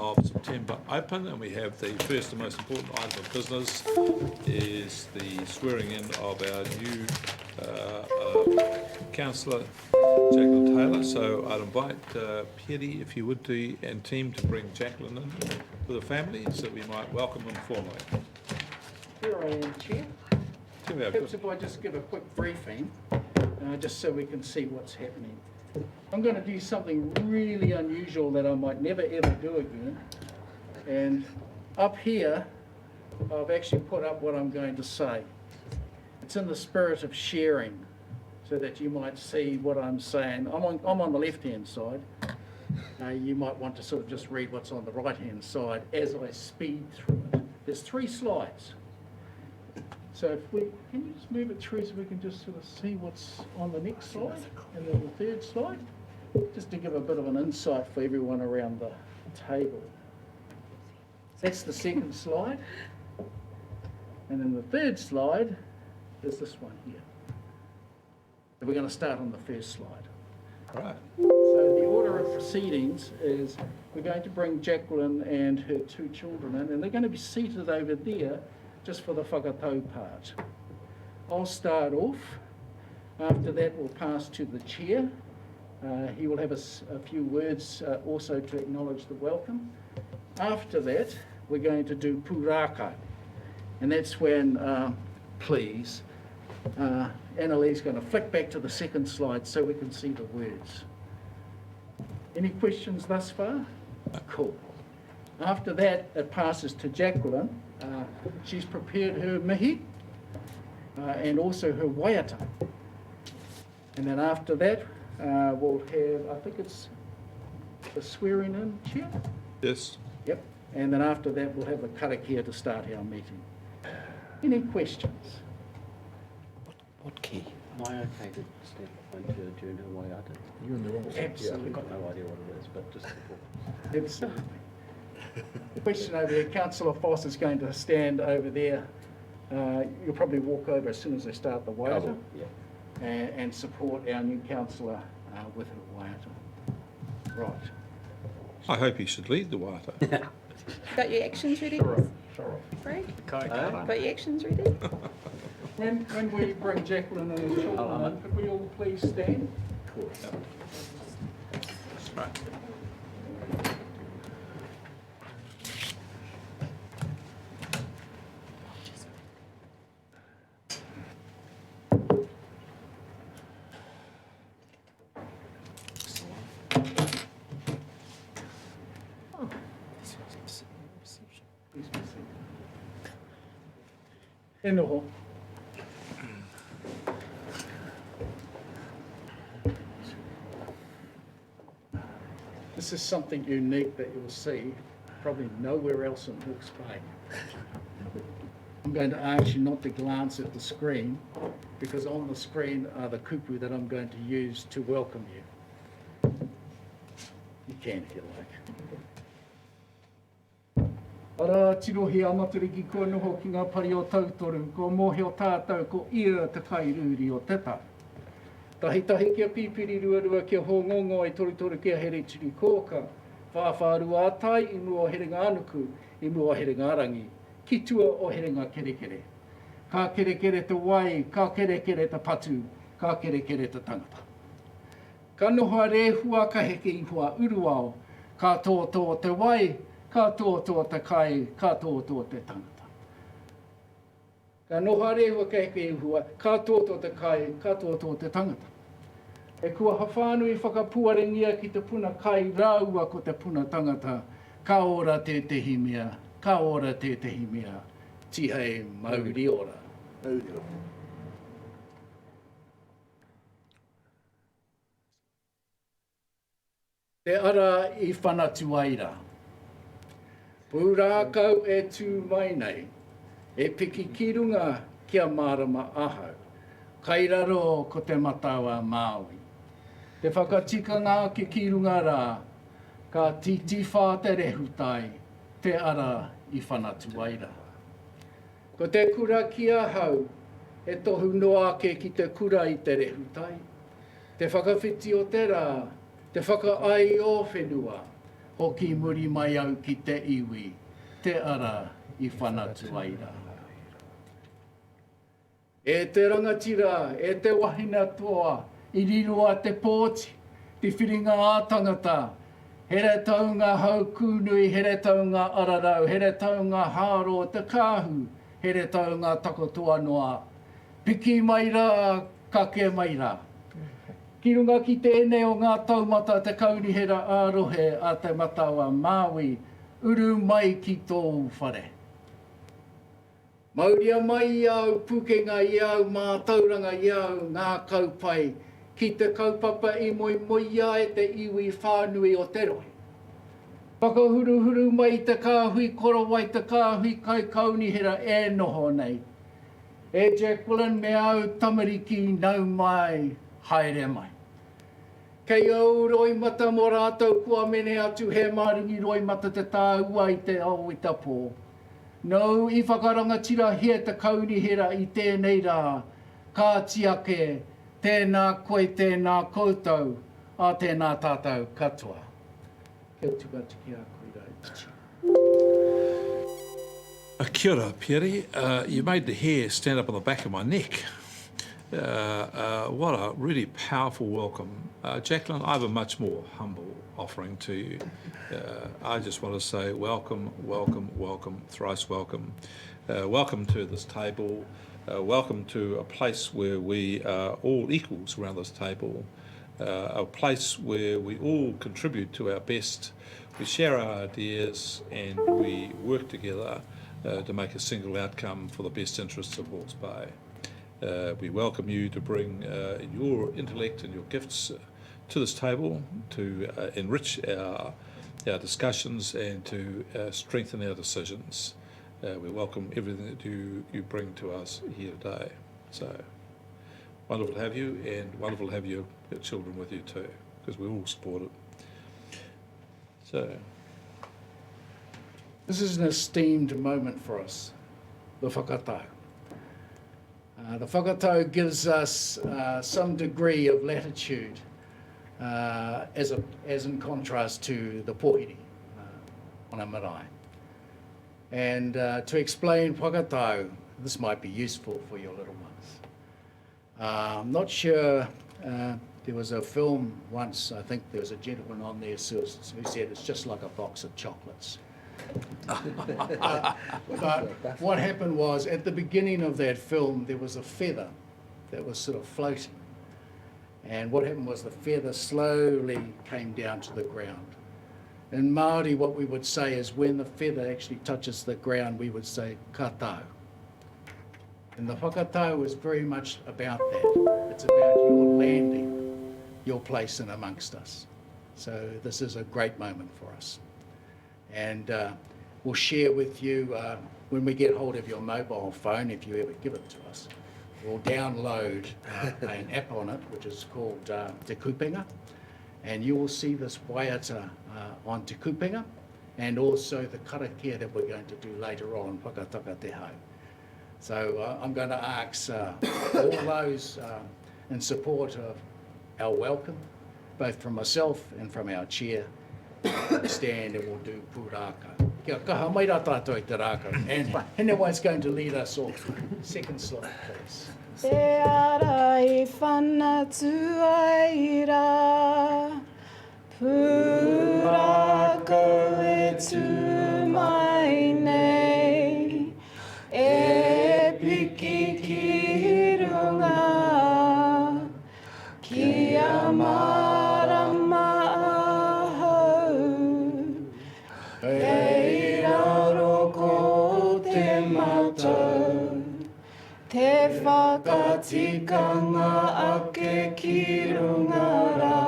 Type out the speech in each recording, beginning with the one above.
of September open, and we have the first and most important item of business is the swearing in of our new Councillor Jacqueline Taylor. So I'd invite Petty, if you would, and team to bring Jacqueline in with the family so we might welcome them formally. Here I am, Chair. Perhaps if I just give a quick briefing, just so we can see what's happening. I'm going to do something really unusual that I might never ever do again. And up here, I've actually put up what I'm going to say. It's in the spirit of sharing, so that you might see what I'm saying. I'm on the left-hand side. You might want to sort of just read what's on the right-hand side as I speed through it. There's 3 slides. So if can you just move it through so we can just sort of see what's on the next slide and then the 3rd slide, just to give a bit of an insight for everyone around the table. That's the 2nd slide, and then the 3rd slide is this one here. So we're going to start on the 1st slide. Right. So the order of proceedings is we're going to bring Jacqueline and her 2 children in, and they're going to be seated over there just for the whakatau part. I'll start off. After that, we'll pass to the chair. He will have a few words also to acknowledge the welcome. After that, we're going to do pūrākau. And that's when, please, Annalee's going to flick back to the 2nd slide so we can see the words. Any questions thus far? Cool. After that, it passes to Jacqueline. She's prepared her mihi and also her waiata. And then after that, we'll have, I think it's the swearing in, Chair? Yes. Yep. And then after that, we'll have the karakia to start our meeting. Any questions? What key? Am I okay to step onto during her waiata? You're in the wrong spot. Absolutely. I've got no idea what it is, but just before. Absolutely. Question over there. Councillor Foss is going to stand over there. You'll probably walk over as soon as they start the waiata, Yeah. and support our new councillor with her waiata. Right. I hope you should lead the waiata. Got your actions ready, Frank? Got your actions ready? When we bring Jacqueline and her children in, could we all please stand? Of course. Right. E noho. This is something unique that you'll see probably nowhere else in Hawkesbury. I'm going to ask you not to glance at the screen, because on the screen are the kupu that I'm going to use to welcome you. You can if you like. Ara tirohi amaturiki kua noho ki ngā pari o tautoru, ko mohe o tātou ko ia te kairūri o te tā. Tahi kia pipiri rua kia hongongo e toru kia here tiri kōka, whāwhārua atai I mua herenga anuku, I mua herenga arangi, ki tua o herenga kerekere. Ka kerekere te wai, ka kerekere te patu, ka kerekere te tangata. Ka noha rehua ka heke I hua uruao, ka tō te wai, ka tō te kai, ka tō te tangata. Ka noha rehua ka heke I hua, ka tō te kai, ka tō te tangata. E kua hawhanui whakapuarengia ki te puna kai rāua ko te puna tangata, ka ora te tehi mea, ka ora te tehi mea, tihei mauri ora. Mauri ora. Te ara I whanatu aira. Pūrākau e tū mai nei, e piki ki runga kia marama ahau. Kairaro ko te matawa Māui. Te whakatikanga ki ki runga rā, ka titiwha te rehutai, te ara I whanatu aira. Ko te kura ki ahau, e tohu noa ake ki te kura I te rehutai. Te whakawhiti o te rā, te whakaai o whenua, hoki muri mai au ki te iwi, te ara I whanatu aira. E te rangatira, e te wahina toa, I riroa te pōti, te whiringa ātangata, here tau ngā hau kūnui, here tau ngā ararau, here tau ngā hāro te kāhu, here tau ngā takotoa noa. Piki mai rā, kake mai rā. Ki runga ki tēnei o ngā taumata te kaunihera ārohe a te matawa Māui, uru mai ki tō whare. Mauria mai iau, pukenga iau, mā tauranga iau, ngā kaupai, ki te kaupapa I moi moia e te iwi whānui o te rohe. Whakahuruhuru mai te kāhui, korowai te kāhui, kai kaunihera e noho nei. E Jacqueline me au tamariki nau mai, haere mai. Kei au roi mata mō rātou kua mene atu he maringi roi mata te tāua I te au I tapo. Nau I whakarangatira hea te kaunihera I tēnei rā, kā tiake, tēnā koe, tēnā koutou, a tēnā tātou katoa. Kia tukatiki a koe rau. Kia ora, Pierre. You made the hair stand up on the back of my neck. What a really powerful welcome. Jacqueline, I have a much more humble offering to you. I just want to say welcome, welcome, welcome, thrice welcome. Welcome to this table. Welcome to a place where we are all equals around this table. A place where we all contribute to our best. We share our ideas and we work together to make a single outcome for the best interests of Hawke's Bay. We welcome you to bring your intellect and your gifts to this table to enrich our discussions and to strengthen our decisions. We welcome everything that you bring to us here today. So wonderful to have you, and wonderful to have your children with you too, because we all support it. So this is an esteemed moment for us, the whakatau. The whakatau gives us some degree of latitude as in contrast to the pōhiri on a marae. And to explain whakatau, this might be useful for your little ones. I'm not sure, there was a film once, I think there was a gentleman on there who said it's just like a box of chocolates. But what happened was, at the beginning of that film, there was a feather that was sort of floating. And what happened was the feather slowly came down to the ground. In Māori, what we would say is when the feather actually touches the ground, we would say katau. And the whakatau is very much about that. It's about your landing, your place in amongst us. So this is a great moment for us. And we'll share with you, when we get hold of your mobile phone, if you ever give it to us, we'll download an app on it, which is called Te Kupenga. And you will see this waiata on Te Kupenga, and also the karakia that we're going to do later on, Whakataka Te Hau. So I'm going to ask all those in support of our welcome, both from myself and from our chair, stand and we'll do pūrākau. Kia kaha mai rā tātou I te rākau. And Henewai's going to lead us off. Second slide, please. Te ara I whanatu ai rā, pūrākau e tū mai nei, e piki ki runga, kia marama ahau, kei raro ko te mātou, te whakatikanga ake ki runga rā,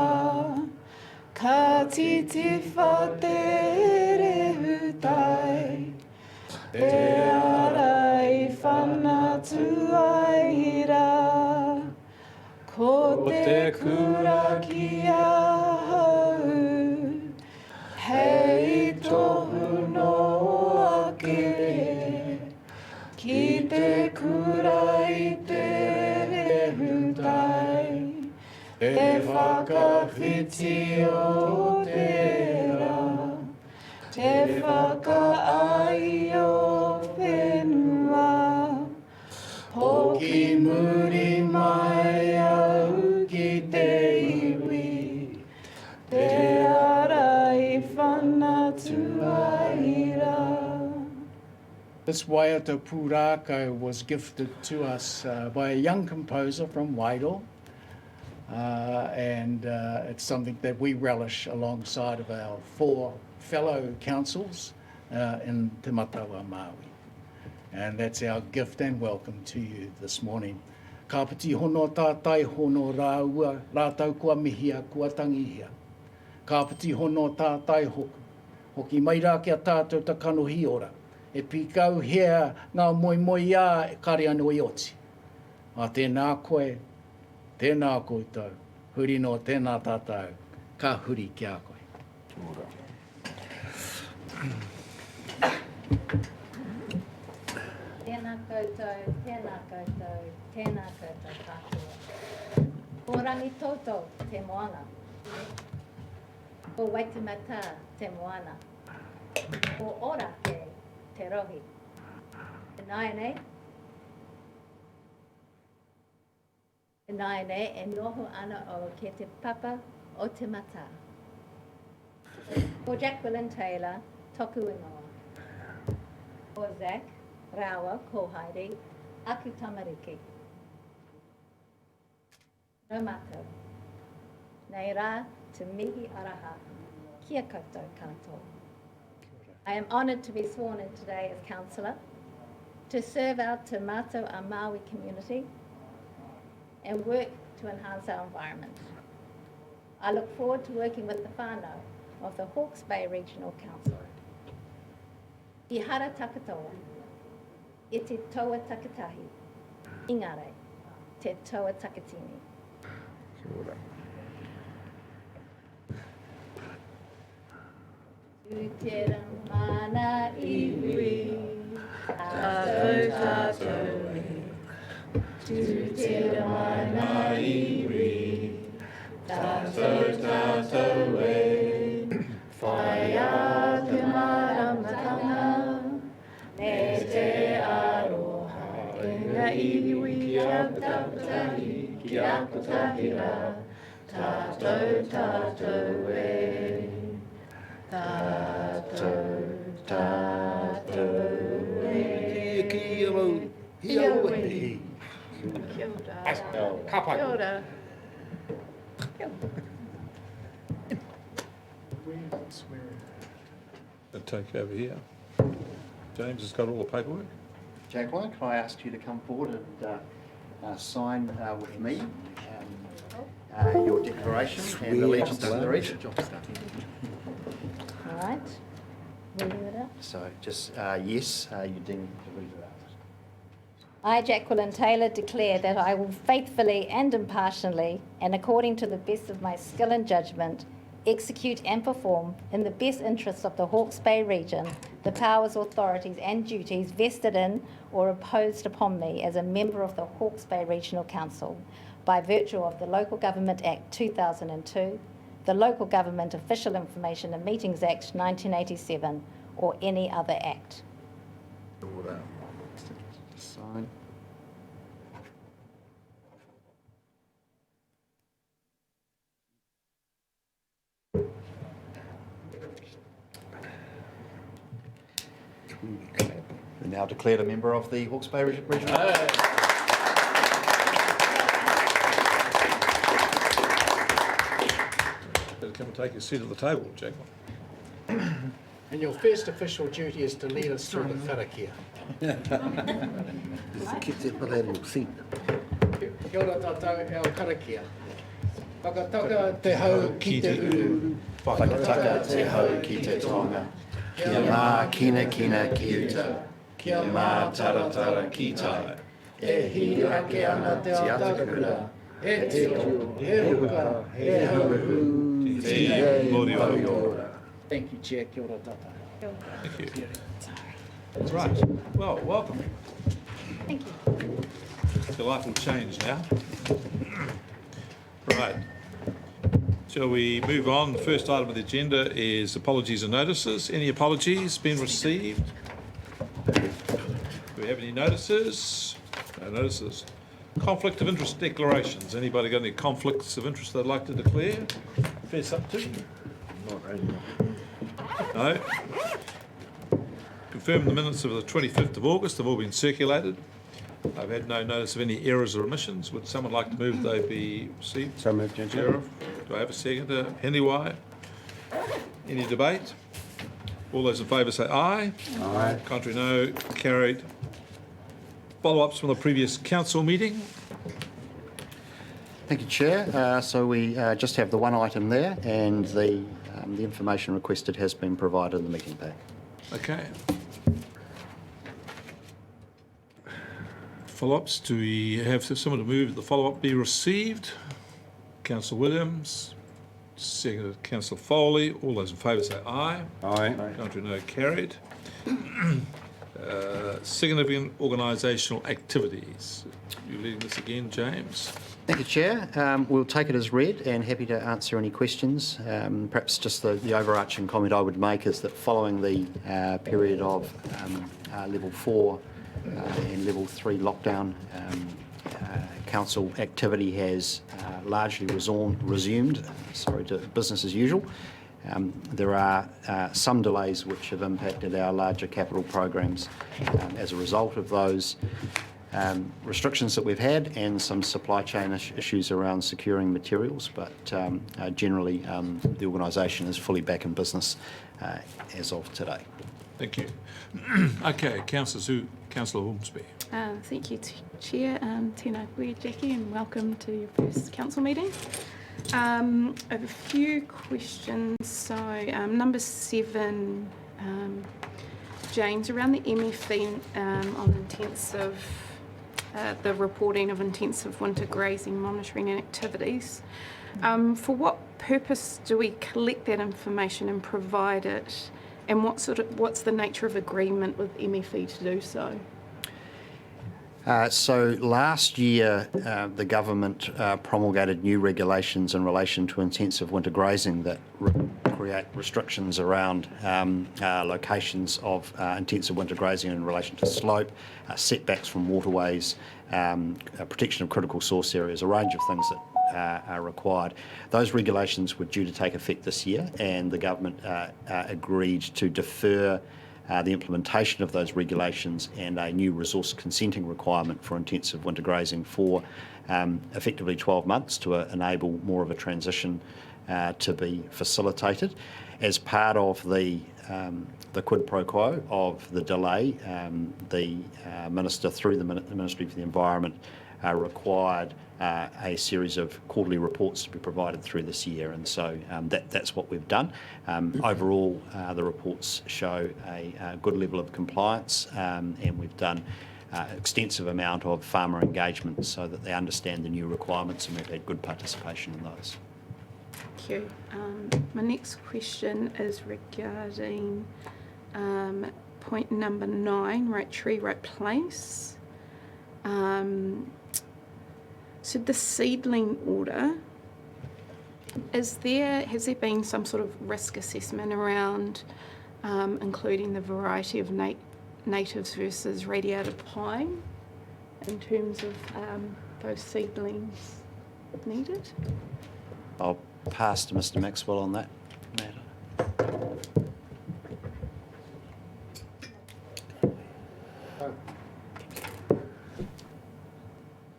ka titi whatere hutai, te ara I whanatu ai rā, ko te kura ki ahau, hei tohu no ake, ki te kura I te rehutai, te whakawhiti o te rā, Te whakaai o whenua, Hoki muri mai au ki te iwi, Te ara I whanatua ira. This Waiata Pūrākau was gifted to us by a young composer from Wairau, and it's something that we relish alongside of our 4 fellow councils in Te Matawa Māui. And that's our gift and welcome to you this morning. Ka piti hono tātai hono rāua, rātau kua mihia kua tangihia. Ka piti hono tātai hoku, hoki mai rā kia tātou ta kanohi ora. E pikau hea ngā moi ia e kare anō I oti. A tēnā koe, tēnā koutou, huri no tēnā tātou, ka huri ki a koe. Tēnā koutou, tēnā koutou, tēnā koutou katoa. Ko rangi toto te moana. Ko waitumata te moana. Ko ora te rohi. E nai nei. E nai nei e noho ana o ke te papa o te mata. Ko Jacqueline Taylor, toku ingoa. Ko Zach, Rawa, ko Heidi, aku tamariki. No mātou. Nei rā, te mihi araha, kia koutou katoa. I am honoured to be sworn in today as councillor, to serve our Te Mātou a Māui community and work to enhance our environment. I look forward to working with the whānau of the Hawkesbury Regional Council. I hara takatoa, I te toa takatahi, ingare, te toa takatini. Tu te mana iwi, tātou tātou e. Tu te mana iwi, tātou tātou e. Whai a te maramatanga, me te aroha. Inga iwi ki a takatahi, ki a takahira, tātou tātou e. Tātou, tātou e. Kia rau, hia ue. Kia ora. Ka pai. Kia ora. I'll take over here. James has got all the paperwork. Jacqueline, can I ask you to come forward and sign with me your declaration and allegiance to the region? All right. Will you it up? So just yes, you ding to read it out. I, Jacqueline Taylor, declare that I will faithfully and impartially, and according to the best of my skill and judgment, execute and perform, in the best interests of the Hawkesbury region, the powers, authorities and duties vested in or imposed upon me as a member of the Hawkesbury Regional Council by virtue of the Local Government Act 2002, the Local Government Official Information and Meetings Act 1987, or any other act. Sign. We now declared a member of the Hawkesbury Regional. Better come and take your seat at the table, Jacqueline. And your first official duty is to lead us through the wharakia. Ki te parero seat. Kia ora tātou, our karakia. Whakataka te hau ki te uru. Whakataka te hau ki te tonga. Kia mā kina kina ki uta. Kia mā taratara ki tai. E hi ake ana te atakura. E te o, e huka, e hauhu. Te mori ora. Thank you, Chair. Kia ora tātou. Thank you. That's right. Well, welcome. Thank you. Your life will change now. Right. shall we move on? The first item of the agenda is apologies and notices. Any apologies been received? Do we have any notices? No notices. Conflict of interest declarations. Anybody got any conflicts of interest they'd like to declare? Fess up to? Not really. No. Confirm the minutes of the 25th of August have all been circulated. I've had no notice of any errors or omissions. Would someone like to move they be received? So moved, Chair. Sheriff, do I have a seconder? Henry Wye? Any debate? All those in favour say aye. Aye. Contrary no. Carried. Follow-ups from the previous council meeting. Thank you, Chair. So we just have the one item there, and the information requested has been provided in the meeting pack. Okay. Follow-ups. Do we have someone to move that the follow-up be received? Councillor Williams. Seconded Councillor Foley. All those in favour say aye. Aye. Contrary no. Carried. Significant organisational activities. You leading this again, James? Thank you, Chair. We'll take it as read and happy to answer any questions. Perhaps just the overarching comment I would make is that following the period of level 4 and level 3 lockdown, council activity has largely resumed to business as usual. There are some delays which have impacted our larger capital programs as a result of those restrictions that we've had and some supply chain issues around securing materials, but generally the organisation is fully back in business as of today. Thank you. Okay, Councillor Hawkesbury. Thank you, Chair. Tēnā koe, Jackie, and welcome to your first council meeting. I have a few questions. So, number 7, James, around the MFE on intensive, the reporting of intensive winter grazing monitoring and activities. For what purpose do we collect that information and provide it? And what's the nature of agreement with MFE to do so? So last year, the government promulgated new regulations in relation to intensive winter grazing that create restrictions around locations of intensive winter grazing in relation to slope, setbacks from waterways, protection of critical source areas, a range of things that are required. Those regulations were due to take effect this year, and the government agreed to defer the implementation of those regulations and a new resource consenting requirement for intensive winter grazing for effectively 12 months to enable more of a transition to be facilitated. As part of the quid pro quo of the delay, the Minister, through the Ministry for the Environment, required a series of quarterly reports to be provided through this year, and so that's what we've done. Overall, the reports show a good level of compliance, and we've done extensive amount of farmer engagement so that they understand the new requirements, and we've had good participation in those. Thank you. My next question is regarding point number 9, right tree, right place. So the seedling order, has there been some sort of risk assessment around including the variety of natives versus radiated pine in terms of those seedlings needed? I'll pass to Mr. Maxwell on that matter.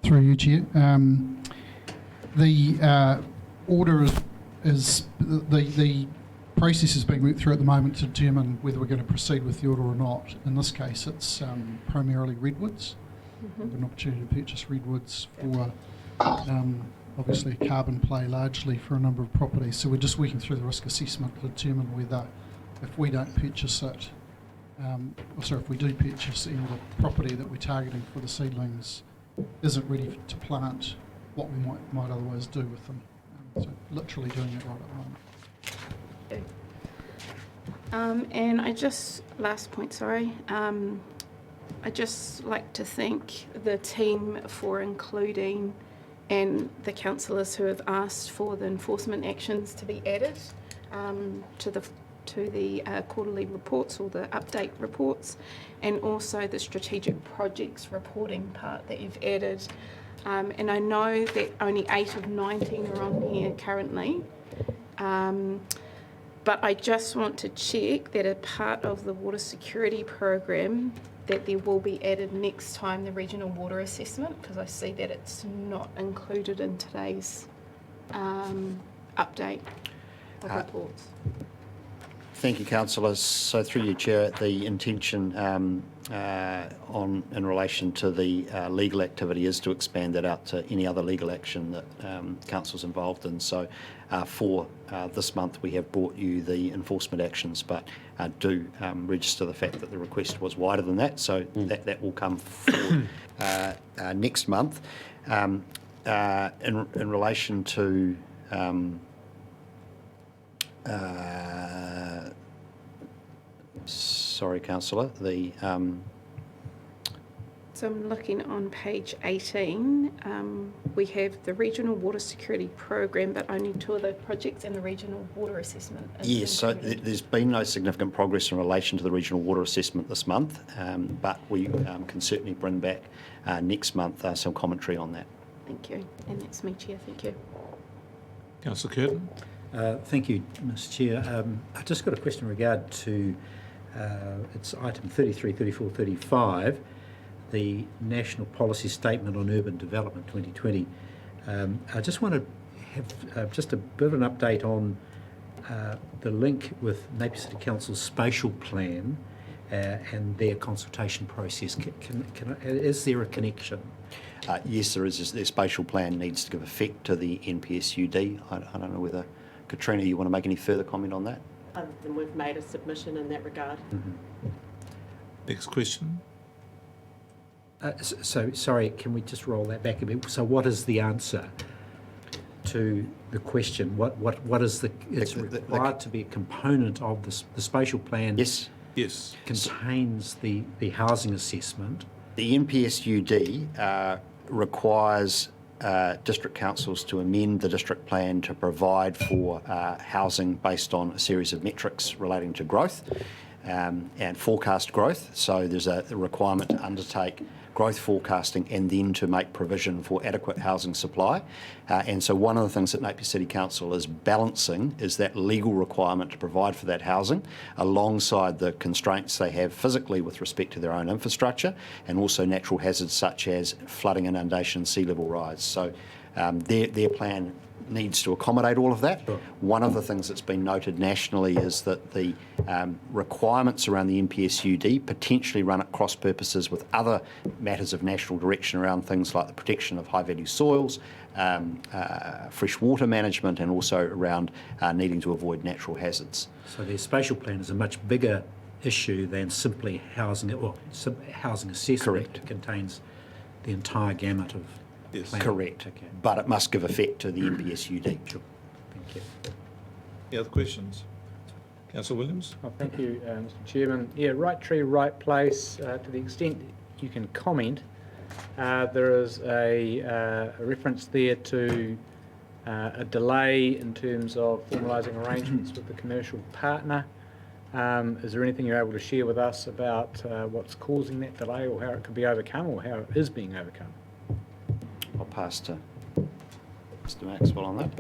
Through you, Chair. The order is the process is being worked through at the moment to determine whether we're going to proceed with the order or not. In this case, it's primarily redwoods. We have an opportunity to purchase redwoods for obviously a carbon play largely for a number of properties. So we're just working through the risk assessment to determine whether, if we don't purchase it, if we do purchase it, the property that we're targeting for the seedlings isn't ready to plant, what we might otherwise do with them. So literally doing it right at the moment. And last point, sorry. I just like to thank the team for including and the councillors who have asked for the enforcement actions to be added to the quarterly reports or the update reports, and also the strategic projects reporting part that you've added. And I know that only 8 of 19 are on here currently, but I just want to check that a part of the water security program that there will be added next time the regional water assessment, because I see that it's not included in today's update of reports. Thank you, councillors. So through you, Chair, the intention in relation to the legal activity is to expand that out to any other legal action that council's involved in. So for this month, we have brought you the enforcement actions, but do register the fact that the request was wider than that. So that will come forward next month. In relation to sorry, councillor, So I'm looking on page 18. We have the regional water security program, but only 2 of the projects and the regional water assessment. Yes, so there's been no significant progress in relation to the regional water assessment this month, but we can certainly bring back next month some commentary on that. Thank you. And that's me, Chair. Thank you. Councillor Curtin. Thank you, Mr Chair. I've just got a question in regard to it's item 33, 34, 35, the National Policy Statement on Urban Development 2020. I just want to have just a bit of an update on the link with Napier City Council's spatial plan and their consultation process. Is there a connection? Yes, there is. Their spatial plan needs to give effect to the NPSUD. I don't know whether, Katrina, you want to make any further comment on that? Other than we've made a submission in that regard. Next question. So, sorry, can we just roll that back a bit? So what is the answer to the question? What is the... It's required to be a component of the spatial plan. Yes. Yes. Contains the housing assessment. The NPSUD requires district councils to amend the district plan to provide for housing based on a series of metrics relating to growth and forecast growth. So there's a requirement to undertake growth forecasting and then to make provision for adequate housing supply. And so one of the things that Napier City Council is balancing is that legal requirement to provide for that housing alongside the constraints they have physically with respect to their own infrastructure and also natural hazards such as flooding, inundation, sea level rise. So their plan needs to accommodate all of that. Sure. One of the things that's been noted nationally is that the requirements around the NPSUD potentially run at cross purposes with other matters of national direction around things like the protection of high value soils, fresh water management, and also around needing to avoid natural hazards. So their spatial plan is a much bigger issue than simply housing, or housing assessment. Correct. It contains the entire gamut of Yes. plan. Correct. Okay. But it must give effect to the NPSUD. Sure. Thank you. Any other questions? Councillor Williams. Oh, thank you, Mr Chairman. Yeah, right tree, right place. To the extent you can comment, there is a reference there to a delay in terms of formalising arrangements with the commercial partner. Is there anything you're able to share with us about what's causing that delay, or how it could be overcome, or how it is being overcome? I'll pass to Mr Maxwell on that.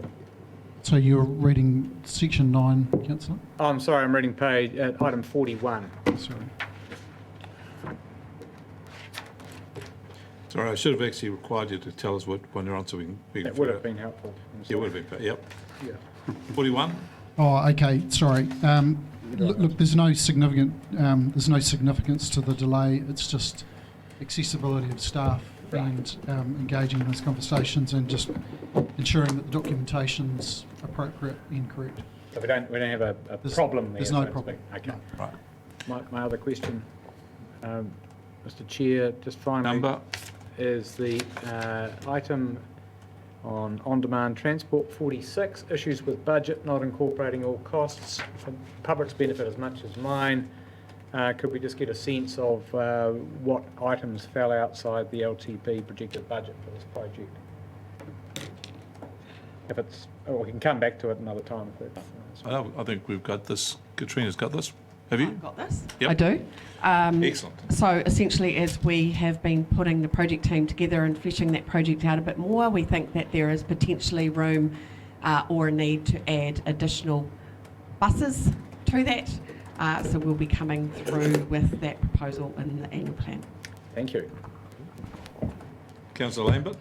So you're reading section 9, Councillor? Oh, I'm sorry, I'm reading page item 41. Sorry. Sorry, I should have actually required you to tell us when you're answering. That would have been helpful. Yeah, would have been. Yep. Yeah. 41. Oh, okay. Sorry. Look, there's no significance to the delay. It's just accessibility of staff and engaging in those conversations and just ensuring that the documentation's appropriate and correct. So we don't have a problem there. There's no so to problem. speak. Okay. Right. My other question, Mr Chair, just finally, Number. is the item on-demand transport 46, issues with budget not incorporating all costs for public's benefit as much as mine. Could we just get a sense of what items fell outside the LTP projected budget for this project? if it's, or we can come back to it another time. If that's I think we've got this. Katrina's got this. Have you? I've got this. Yep. I do. Excellent. So essentially, as we have been putting the project team together and fleshing that project out a bit more, we think that there is potentially room or a need to add additional buses to that. So we'll be coming through with that proposal in the annual plan. Thank you. Councillor Lambert.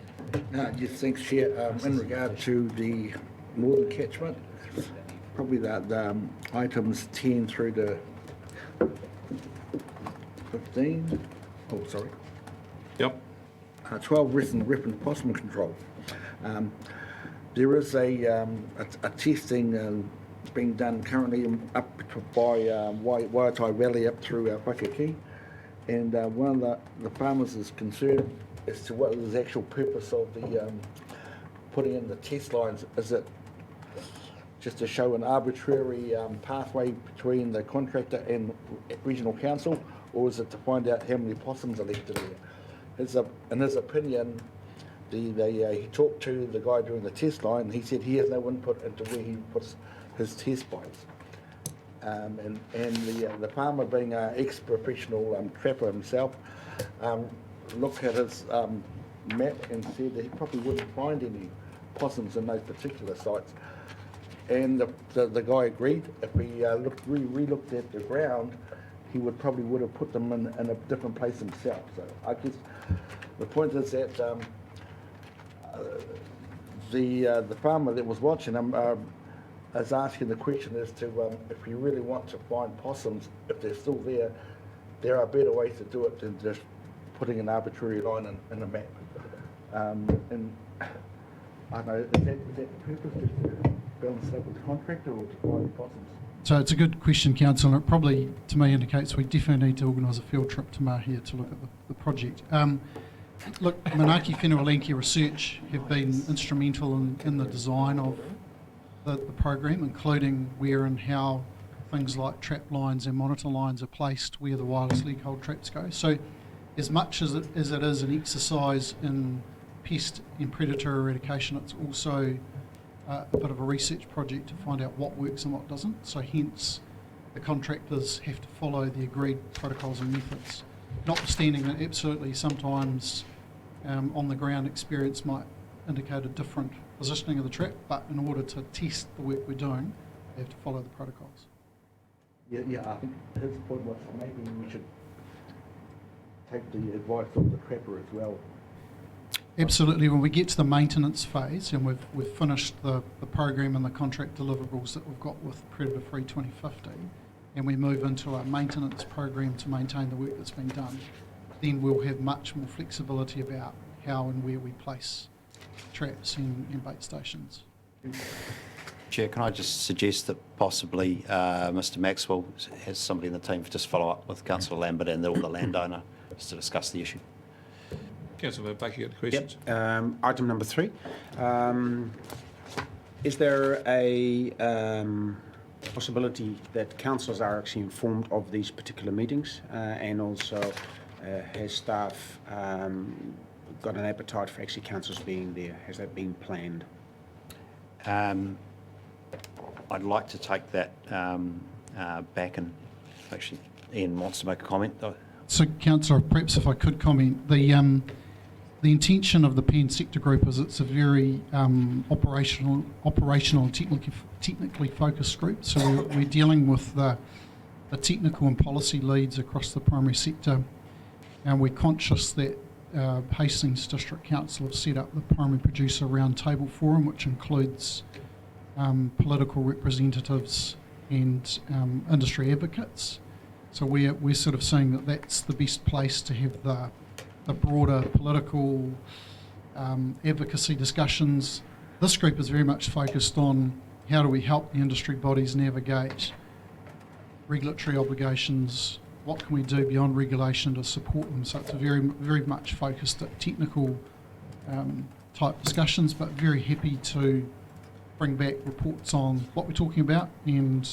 Yes, thanks, Chair. In regard to the northern catchment, probably the items 10 through to 15. Oh, sorry. Yep. 12, rip and possum control. There is a testing being done currently up by Waitai Valley up through Whakaki, and one of the farmers is concerned as to what is the actual purpose of the putting in the test lines. Is it just to show an arbitrary pathway between the contractor and regional council, or is it to find out how many possums are left in there? In his opinion, he talked to the guy doing the test line, and he said he has no input into where he puts his test points. And the farmer, being an ex-professional trapper himself, looked at his map and said that he probably wouldn't find any possums in those particular sites. And the guy agreed. If he re-looked at the ground, he would have put them in a different place himself. So I guess the point is that the farmer that was watching him is asking the question as to if you really want to find possums, if they're still there, there are better ways to do it than just putting an arbitrary line in a map. And I don't know, is that the purpose, just to balance it up with the contractor, or to find possums? So it's a good question, Councillor. It probably, to me, indicates we definitely need to organise a field trip to Mahia to look at the project. Look, Manaaki Whenua Lenki Research have been instrumental in the design of the program, including where and how things like trap lines and monitor lines are placed where the wireless league-hold traps go. So as much as it is an exercise in pest and predator eradication, it's also a bit of a research project to find out what works and what doesn't. So hence the contractors have to follow the agreed protocols and methods. Notwithstanding that absolutely sometimes on the ground experience might indicate a different positioning of the trap, but in order to test the work we're doing, they have to follow the protocols. Yeah, I think his point was maybe we should take the advice of the trapper as well. Absolutely. When we get to the maintenance phase and we've finished the program and the contract deliverables that we've got with Predator Free 2050, and we move into our maintenance program to maintain the work that's been done, then we'll have much more flexibility about how and where we place traps and bait stations. Chair, can I just suggest that possibly Mr Maxwell has somebody in the team just follow up with Councillor Lambert and the landowner just to discuss the issue? Councillor Baker, you got questions? Yep. Item number 3. Is there a possibility that councillors are actually informed of these particular meetings, and also has staff got an appetite for actually councillors being there? Has that been planned? I'd like to take that back, and actually Ian wants to make a comment. So, Councillor, perhaps if I could comment, the intention of the PAN sector group is it's a very operational and technically focused group. So we're dealing with the technical and policy leads across the primary sector, and we're conscious that Hastings District Council have set up the Primary Producer Roundtable Forum, which includes political representatives and industry advocates. So we're sort of saying that that's the best place to have the broader political advocacy discussions. This group is very much focused on how do we help the industry bodies navigate regulatory obligations, what can we do beyond regulation to support them. So it's a very, very much focused at technical type discussions, but very happy to bring back reports on what we're talking about and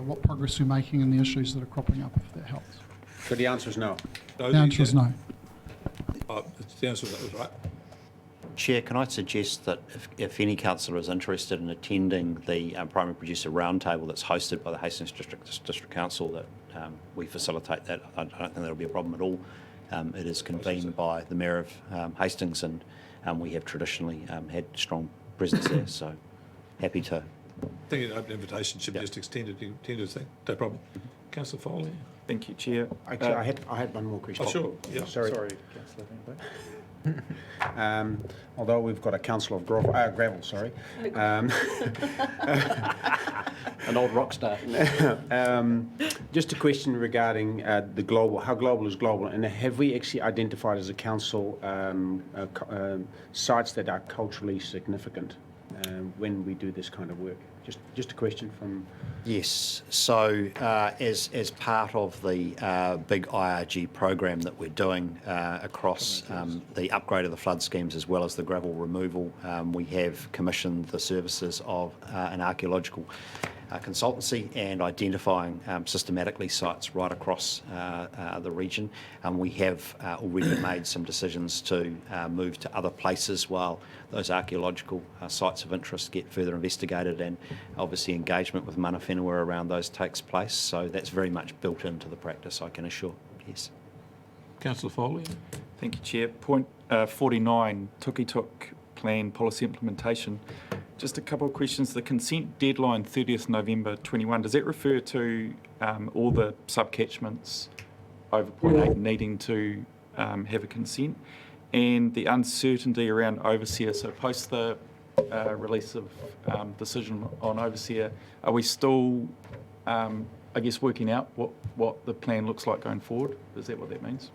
what progress we're making and the issues that are cropping up, if that helps. So the answer is no. The answer is no. The answer to that was right. Chair, can I suggest that if any councillor is interested in attending the Primary Producer Roundtable that's hosted by the Hastings District Council, that we facilitate that. I don't think that'll be a problem at all. It is convened by the Mayor of Hastings, and we have traditionally had strong presence there, so happy to. I think an open invitation should be just extended. You tend to think, no problem. Councillor Foley. Thank you, Chair. Actually, I had one more question. Oh, sure. Yeah. Sorry. Councillor Van Beek. Although we've got a council of gravel, sorry. An old rock star. Just a question regarding the global, how global is global, and have we actually identified as a council sites that are culturally significant when we do this kind of work? Just a question from... Yes, so as part of the big IRG program that we're doing across the upgrade of the flood schemes as well as the gravel removal, we have commissioned the services of an archaeological consultancy and identifying systematically sites right across the region. We have already made some decisions to move to other places while those archaeological sites of interest get further investigated, and obviously engagement with mana whenua around those takes place. So that's very much built into the practice, I can assure. Yes. Councillor Foley. Thank you, Chair. Point 49, Tukituk Plan Policy Implementation. Just a couple of questions. The consent deadline, 30th November 21, does that refer to all the subcatchments over 0.8 needing to have a consent? And the uncertainty around overseer, so post the release of decision on overseer, are we still, I guess, working out what the plan looks like going forward? Is that what that means?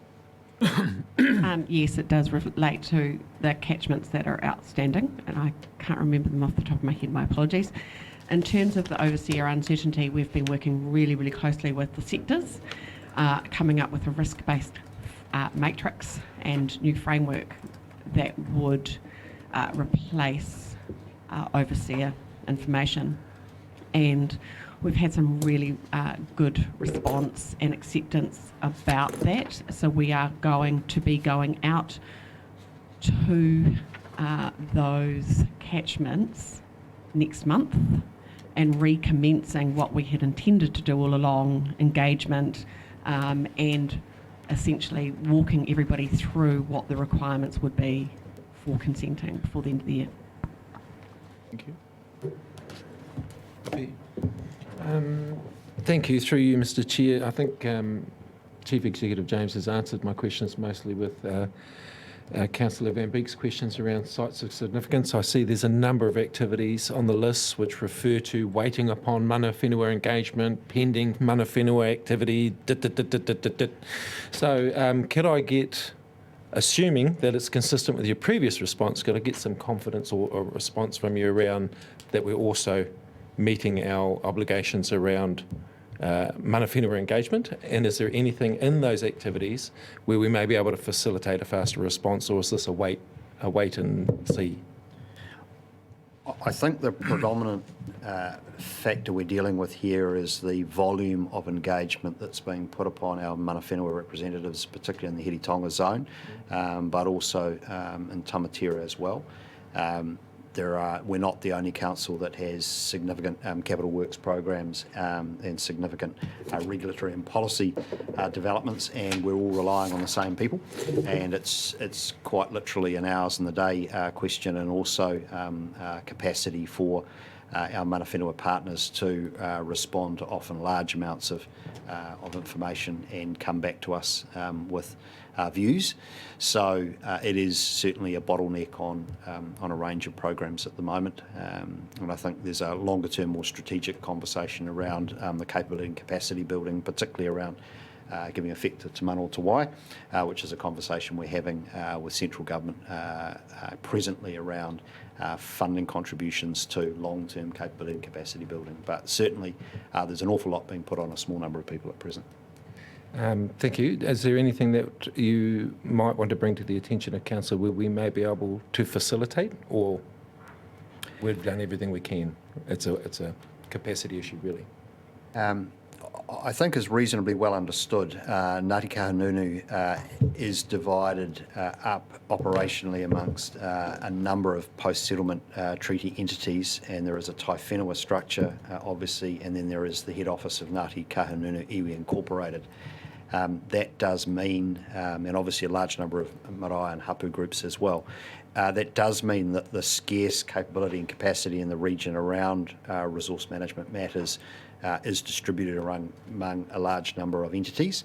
Yes, it does relate to the catchments that are outstanding, and I can't remember them off the top of my head, my apologies. In terms of the overseer uncertainty, we've been working really, really closely with the sectors, coming up with a risk-based matrix and new framework that would replace overseer information. And we've had some really good response and acceptance about that. So we are going to be going out to those catchments next month and recommencing what we had intended to do all along, engagement, and essentially walking everybody through what the requirements would be for consenting before the end of the year. Thank you. Napier. Thank you. Through you, Mr. Chair. I think Chief Executive James has answered my questions mostly with Councillor Van Beek's questions around sites of significance. I see there's a number of activities on the list which refer to waiting upon mana whenua engagement, pending mana whenua activity, So could I get, assuming that it's consistent with your previous response, could I get some confidence or a response from you around that we're also meeting our obligations around mana whenua engagement, and is there anything in those activities where we may be able to facilitate a faster response, or is this a wait and see? I think the predominant factor we're dealing with here is the volume of engagement that's being put upon our mana whenua representatives, particularly in the Hiritonga zone, but also in Tamatera as well. We're not the only council that has significant capital works programs and significant regulatory and policy developments, and we're all relying on the same people. And it's quite literally an hours in the day question, and also capacity for our mana whenua partners to respond to often large amounts of information and come back to us with views. So it is certainly a bottleneck on a range of programs at the moment, and I think there's a longer term, more strategic conversation around the capability and capacity building, particularly around giving effect to Te Mano o Te Wai, which is a conversation we're having with central government presently around funding contributions to long-term capability and capacity building. But certainly there's an awful lot being put on a small number of people at present. Thank you. Is there anything that you might want to bring to the attention of Council where we may be able to facilitate, or we've done everything we can? It's a capacity issue, really. I think is reasonably well understood. Ngāti Kahungunu is divided up operationally amongst a number of post-settlement treaty entities, and there is a Tai Whenua structure, obviously, and then there is the head office of Ngāti Kahungunu Iwi Incorporated. That does mean, and obviously a large number of marae and hapu groups as well, that does mean that the scarce capability and capacity in the region around resource management matters is distributed among a large number of entities.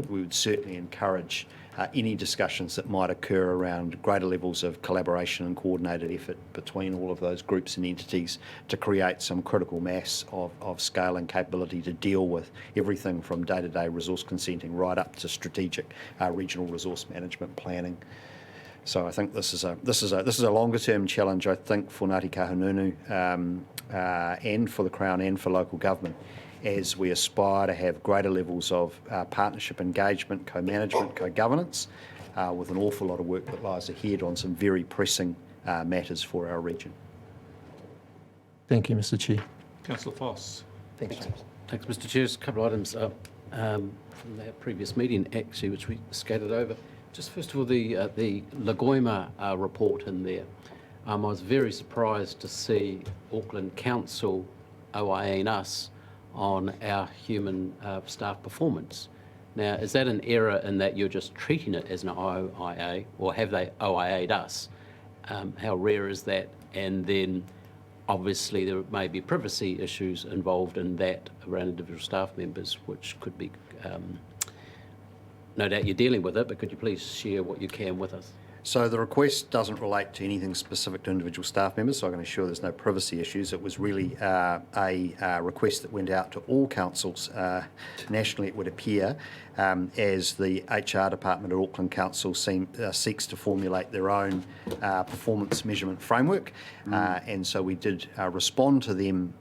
We would certainly encourage any discussions that might occur around greater levels of collaboration and coordinated effort between all of those groups and entities to create some critical mass of scale and capability to deal with everything from day-to-day resource consenting right up to strategic regional resource management planning. So I think this is a longer-term challenge, I think, for Ngāti Kahungunu and for the Crown and for local government, as we aspire to have greater levels of partnership engagement, co-management, co-governance, with an awful lot of work that lies ahead on some very pressing matters for our region. Thank you, Mr. Chair. Councillor Foss. Thanks, Mr. Chair. Just a couple of items from that previous meeting, actually, which we skated over. Just first of all, the Lagoima report in there. I was very surprised to see Auckland Council OIAing us on our human staff performance. Now, is that an error in that you're just treating it as an OIA, or have they OIA'd us? How rare is that? And then, obviously, there may be privacy issues involved in that around individual staff members, which could be, no doubt you're dealing with it, but could you please share what you can with us? So the request doesn't relate to anything specific to individual staff members, so I can assure there's no privacy issues. It was really a request that went out to all councils nationally, it would appear, as the HR department at Auckland Council seeks to formulate their own performance measurement framework. And so we did respond to them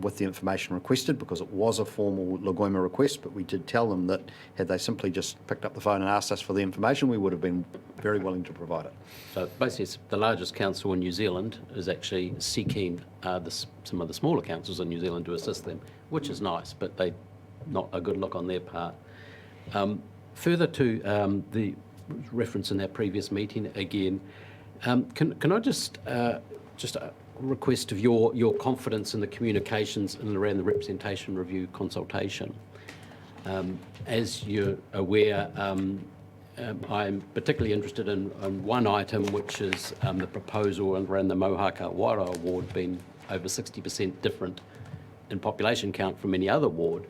with the information requested, because it was a formal Lagoima request, but we did tell them that had they simply just picked up the phone and asked us for the information, we would have been very willing to provide it. So basically, it's the largest council in New Zealand is actually seeking some of the smaller councils in New Zealand to assist them, which is nice, but they not a good look on their part. Further to the reference in that previous meeting again, can I just request of your confidence in the communications and around the representation review consultation? As you're aware, I'm particularly interested in one item, which is the proposal around the Mohaka Waira ward being over 60% different in population count from any other ward.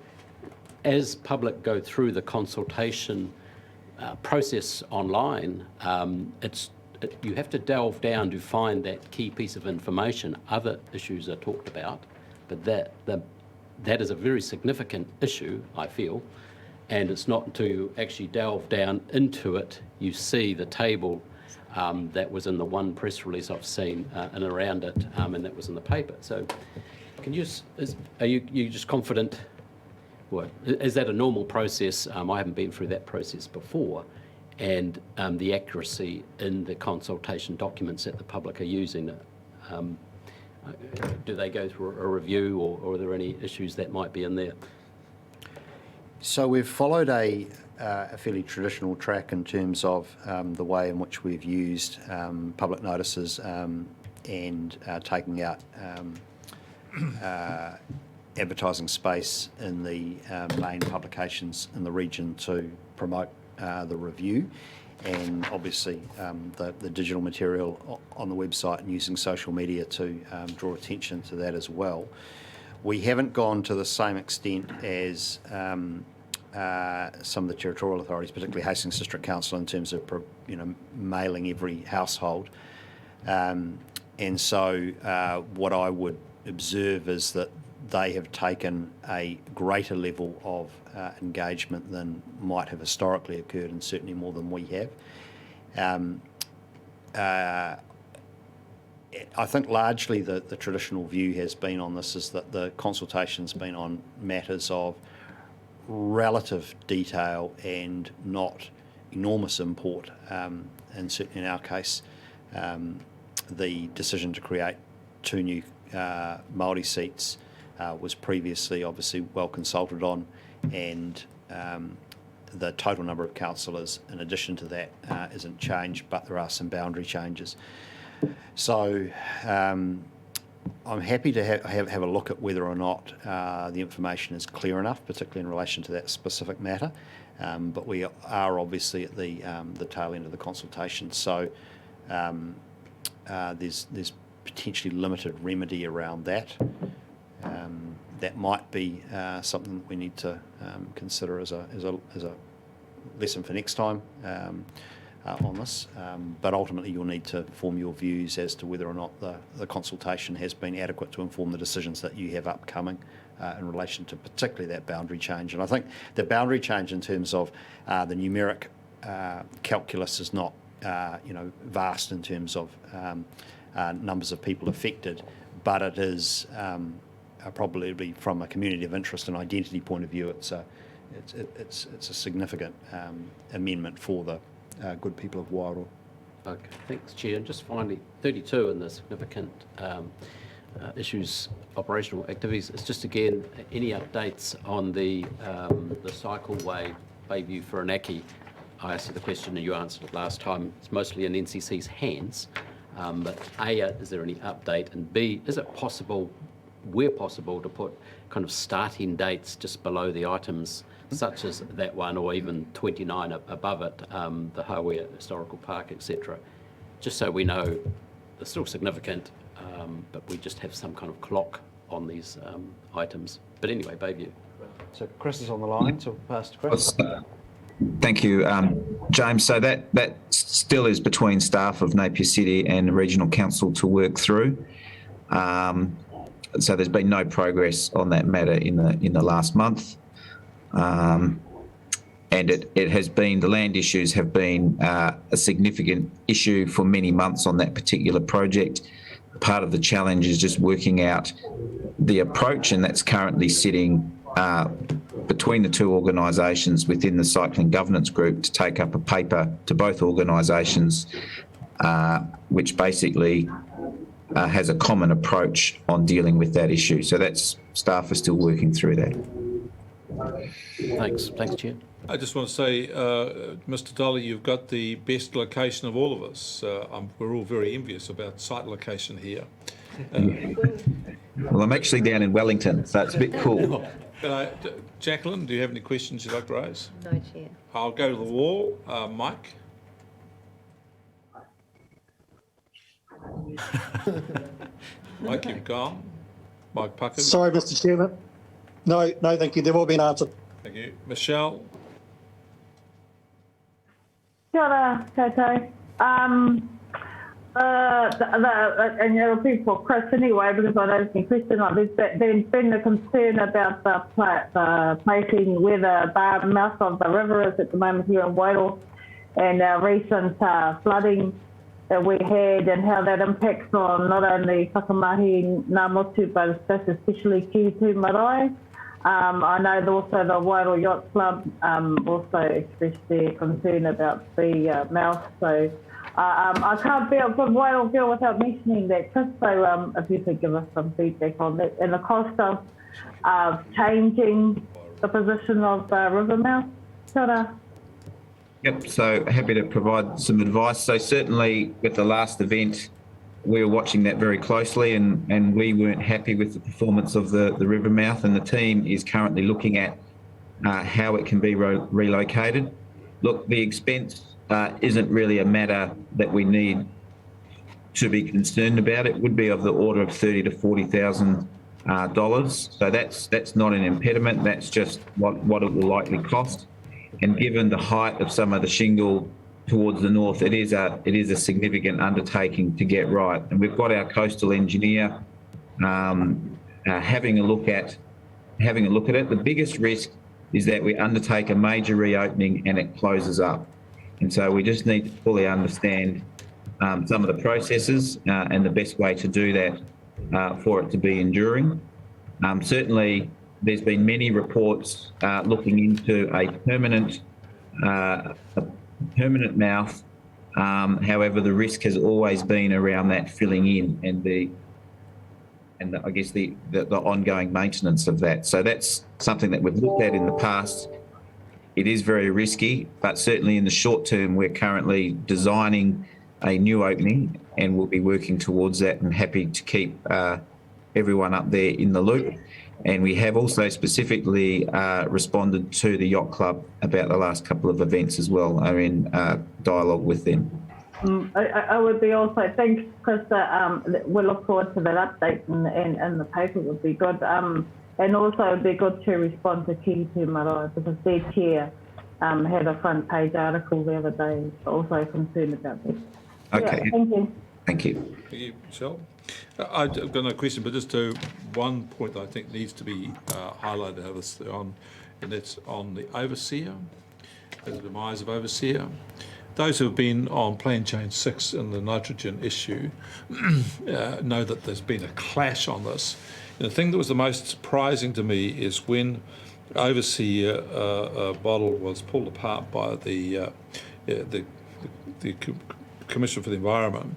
As public go through the consultation process online, you have to delve down to find that key piece of information. Other issues are talked about, but that is a very significant issue, I feel. And it's not until you actually delve down into it, you see the table that was in the one press release I've seen and around it, and that was in the paper. So can you, are you just confident, well, is that a normal process? I haven't been through that process before. And the accuracy in the consultation documents that the public are using, do they go through a review, or are there any issues that might be in there? So we've followed a fairly traditional track in terms of the way in which we've used public notices and taking out advertising space in the main publications in the region to promote the review, and obviously the digital material on the website and using social media to draw attention to that as well. We haven't gone to the same extent as some of the territorial authorities, particularly Hastings District Council, in terms of mailing every household. And so what I would observe is that they have taken a greater level of engagement than might have historically occurred, and certainly more than we have. I think largely the traditional view has been on this is that the consultation's been on matters of relative detail and not enormous import. And certainly in our case, the decision to create 2 new Māori seats was previously obviously well consulted on and the total number of councillors in addition to that isn't changed, but there are some boundary changes. So I'm happy to have a look at whether or not the information is clear enough, particularly in relation to that specific matter. But we are obviously at the tail end of the consultation, so there's potentially limited remedy around that. That might be something that we need to consider as a lesson for next time on this. But ultimately, you'll need to form your views as to whether or not the consultation has been adequate to inform the decisions that you have upcoming in relation to particularly that boundary change. And I think the boundary change in terms of the numeric calculus is not vast in terms of numbers of people affected, but it is probably from a community of interest and identity point of view, it's a significant amendment for the good people of Wairoa. Okay, thanks, Chair. And just finally, 32 in the significant issues, operational activities. It's just again any updates on the cycleway Bayview Whirinaki. I asked you the question and you answered it last time. It's mostly in NCC's hands. But A, is there any update? And B, is it possible, where possible, to put kind of starting dates just below the items, such as that one, or even 29 above it, the Hawke Historical Park, etc., just so we know they're still significant, but we just have some kind of clock on these items. But anyway, Bayview. So Chris is on the line, so we'll pass to Chris. Thank you, James. So that still is between staff of Napier City and the Regional Council to work through. So there's been no progress on that matter in the last month, and it has been, the land issues have been a significant issue for many months on that particular project. Part of the challenge is just working out the approach, and that's currently sitting between the two organisations within the Cycling Governance Group to take up a paper to both organisations, which basically has a common approach on dealing with that issue. So that's, staff are still working through that. Thanks, Chair. I just want to say, Mr. Dolly, you've got the best location of all of us. We're all very envious about site location here. Well, I'm actually down in Wellington, so it's a bit cool. Jacqueline, do you have any questions you'd like to raise? No, Chair. I'll go to the wall. Mike? Mike, you've gone. Mike Puckett? Sorry, Mr. Chairman. No, thank you. They've all been answered. Thank you. Michelle? Kia ora koutou. And it'll be for Chris anyway, because I don't think question like this. There's been a concern about the placing where the mouth of the river is at the moment here in Wairoa, and recent flooding that we had, and how that impacts on not only whakamahi ngā motu, but especially Ki2 Marae. I know also the Wairoa Yacht Club also expressed their concern about the mouth. So I can't be a good Wairoa girl without mentioning that, Chris. So if you could give us some feedback on that and the cost of changing the position of the river mouth. Kia ora. Yep, so happy to provide some advice. So certainly with the last event, we were watching that very closely, and we weren't happy with the performance of the river mouth, and the team is currently looking at how it can be relocated. Look, the expense isn't really a matter that we need to be concerned about. It would be of the order of $30,000 to $40,000. So that's not an impediment. That's just what it will likely cost. And given the height of some of the shingle towards the north, it is a significant undertaking to get right. And we've got our coastal engineer having a look at it. The biggest risk is that we undertake a major reopening and it closes up. And so we just need to fully understand some of the processes and the best way to do that for it to be enduring. Certainly, there's been many reports looking into a permanent mouth. However, the risk has always been around that filling in, and and I guess the ongoing maintenance of that. So that's something that we've looked at in the past. It is very risky, but certainly in the short term, we're currently designing a new opening and we'll be working towards that, and happy to keep everyone up there in the loop. And we have also specifically responded to the Yacht Club about the last couple of events as well. Are in dialogue with them. I would be also, thanks, Krista. We look forward to that update, and the paper would be good. And also it would be good to respond to Kiri Marae, because their chair had a front page article the other day, also concerned about this. Okay. Yeah, thank you. Thank you. Thank you, Michelle. I've got no question, but just to one point that I think needs to be highlighted on, and that's on the overseer, the demise of overseer. Those who have been on Plan Change 6 in the nitrogen issue know that there's been a clash on this. And the thing that was the most surprising to me is when overseer bottle was pulled apart by the Commission for the Environment.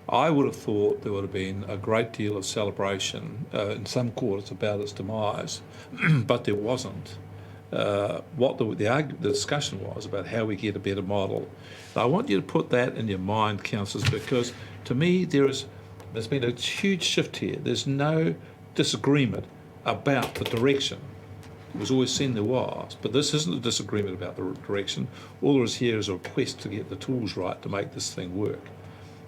I would have thought there would have been a great deal of celebration in some quarters about its demise, but there wasn't. What the discussion was about how we get a better model. Now, I want you to put that in your mind, councillors, because to me there's been a huge shift here. There's no disagreement about the direction. It was always seen there was, but this isn't a disagreement about the direction. All there is here is a request to get the tools right to make this thing work,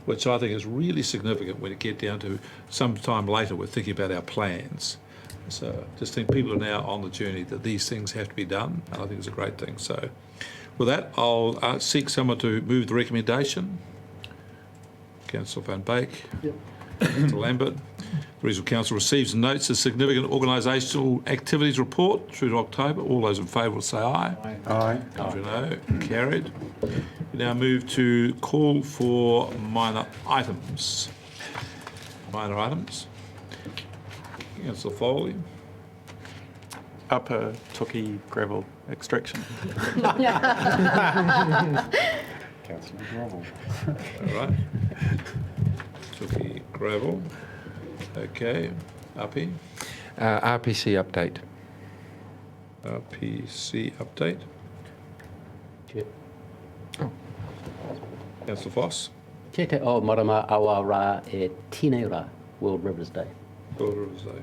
which I think is really significant when you get down to some time later we're thinking about our plans. So just think people are now on the journey that these things have to be done, and I think it's a great thing. So with that, I'll seek someone to move the recommendation. Councillor Van Beek. Yep. Councillor Lambert. The Regional Council receives and notes the significant organisational activities report through to October. All those in favour will say aye. Aye. No. Carried. We now move to call for minor items. Minor items. Councillor Foley. Upper Tuki gravel extraction. Councillor Gravel. All right. Tuki gravel. Okay. Uppy. RPC update. RPC update. Chair. Councillor Foss. Te te o marama awa rā e tēnei rā, World Rivers Day. World Rivers Day.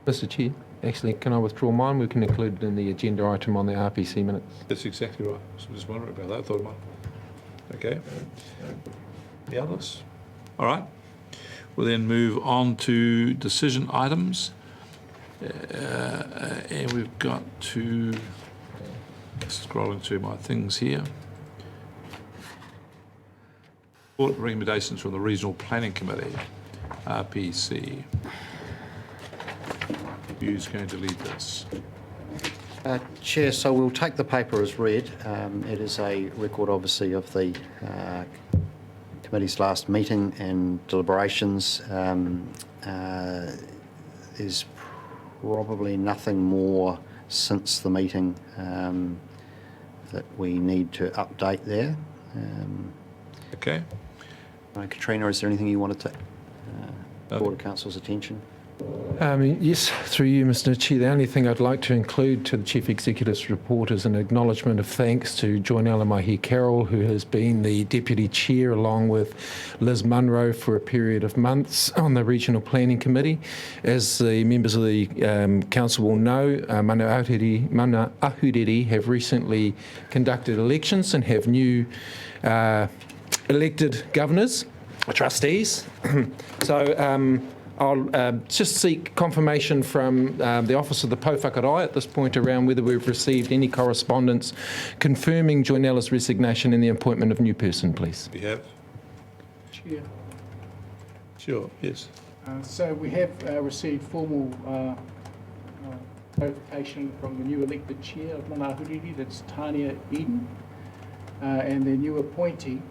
Mr. Chair, actually, can I withdraw mine? We can include it in the agenda item on the RPC minutes. That's exactly right. So I'm just wondering about that. I thought it might. Okay. The others? All right. We'll then move on to decision items. And we've got to, scrolling through my things here. Recommendations from the Regional Planning Committee, RPC. Who's going to lead this? Chair, so we'll take the paper as read. It is a record, obviously, of the committee's last meeting and deliberations. There's probably nothing more since the meeting that we need to update there. Okay. Katrina, is there anything you wanted to call to Council's attention? Yes, through you, Mr. Chair. The only thing I'd like to include to the Chief Executive's report is an acknowledgement of thanks to Joinella Mahi-Carroll, who has been the Deputy Chair along with Liz Munro for a period of months on the Regional Planning Committee. As the members of the Council will know, Mana Ahuriri have recently conducted elections and have new elected governors, trustees. So I'll just seek confirmation from the Office of the Pouwhakarai at this point around whether we've received any correspondence confirming Joinella's resignation and the appointment of new person, please. We have. Chair. Sure, yes. So we have received formal notification from the new elected chair of Mana Ahuriri, that's Tania Eden, and their new appointee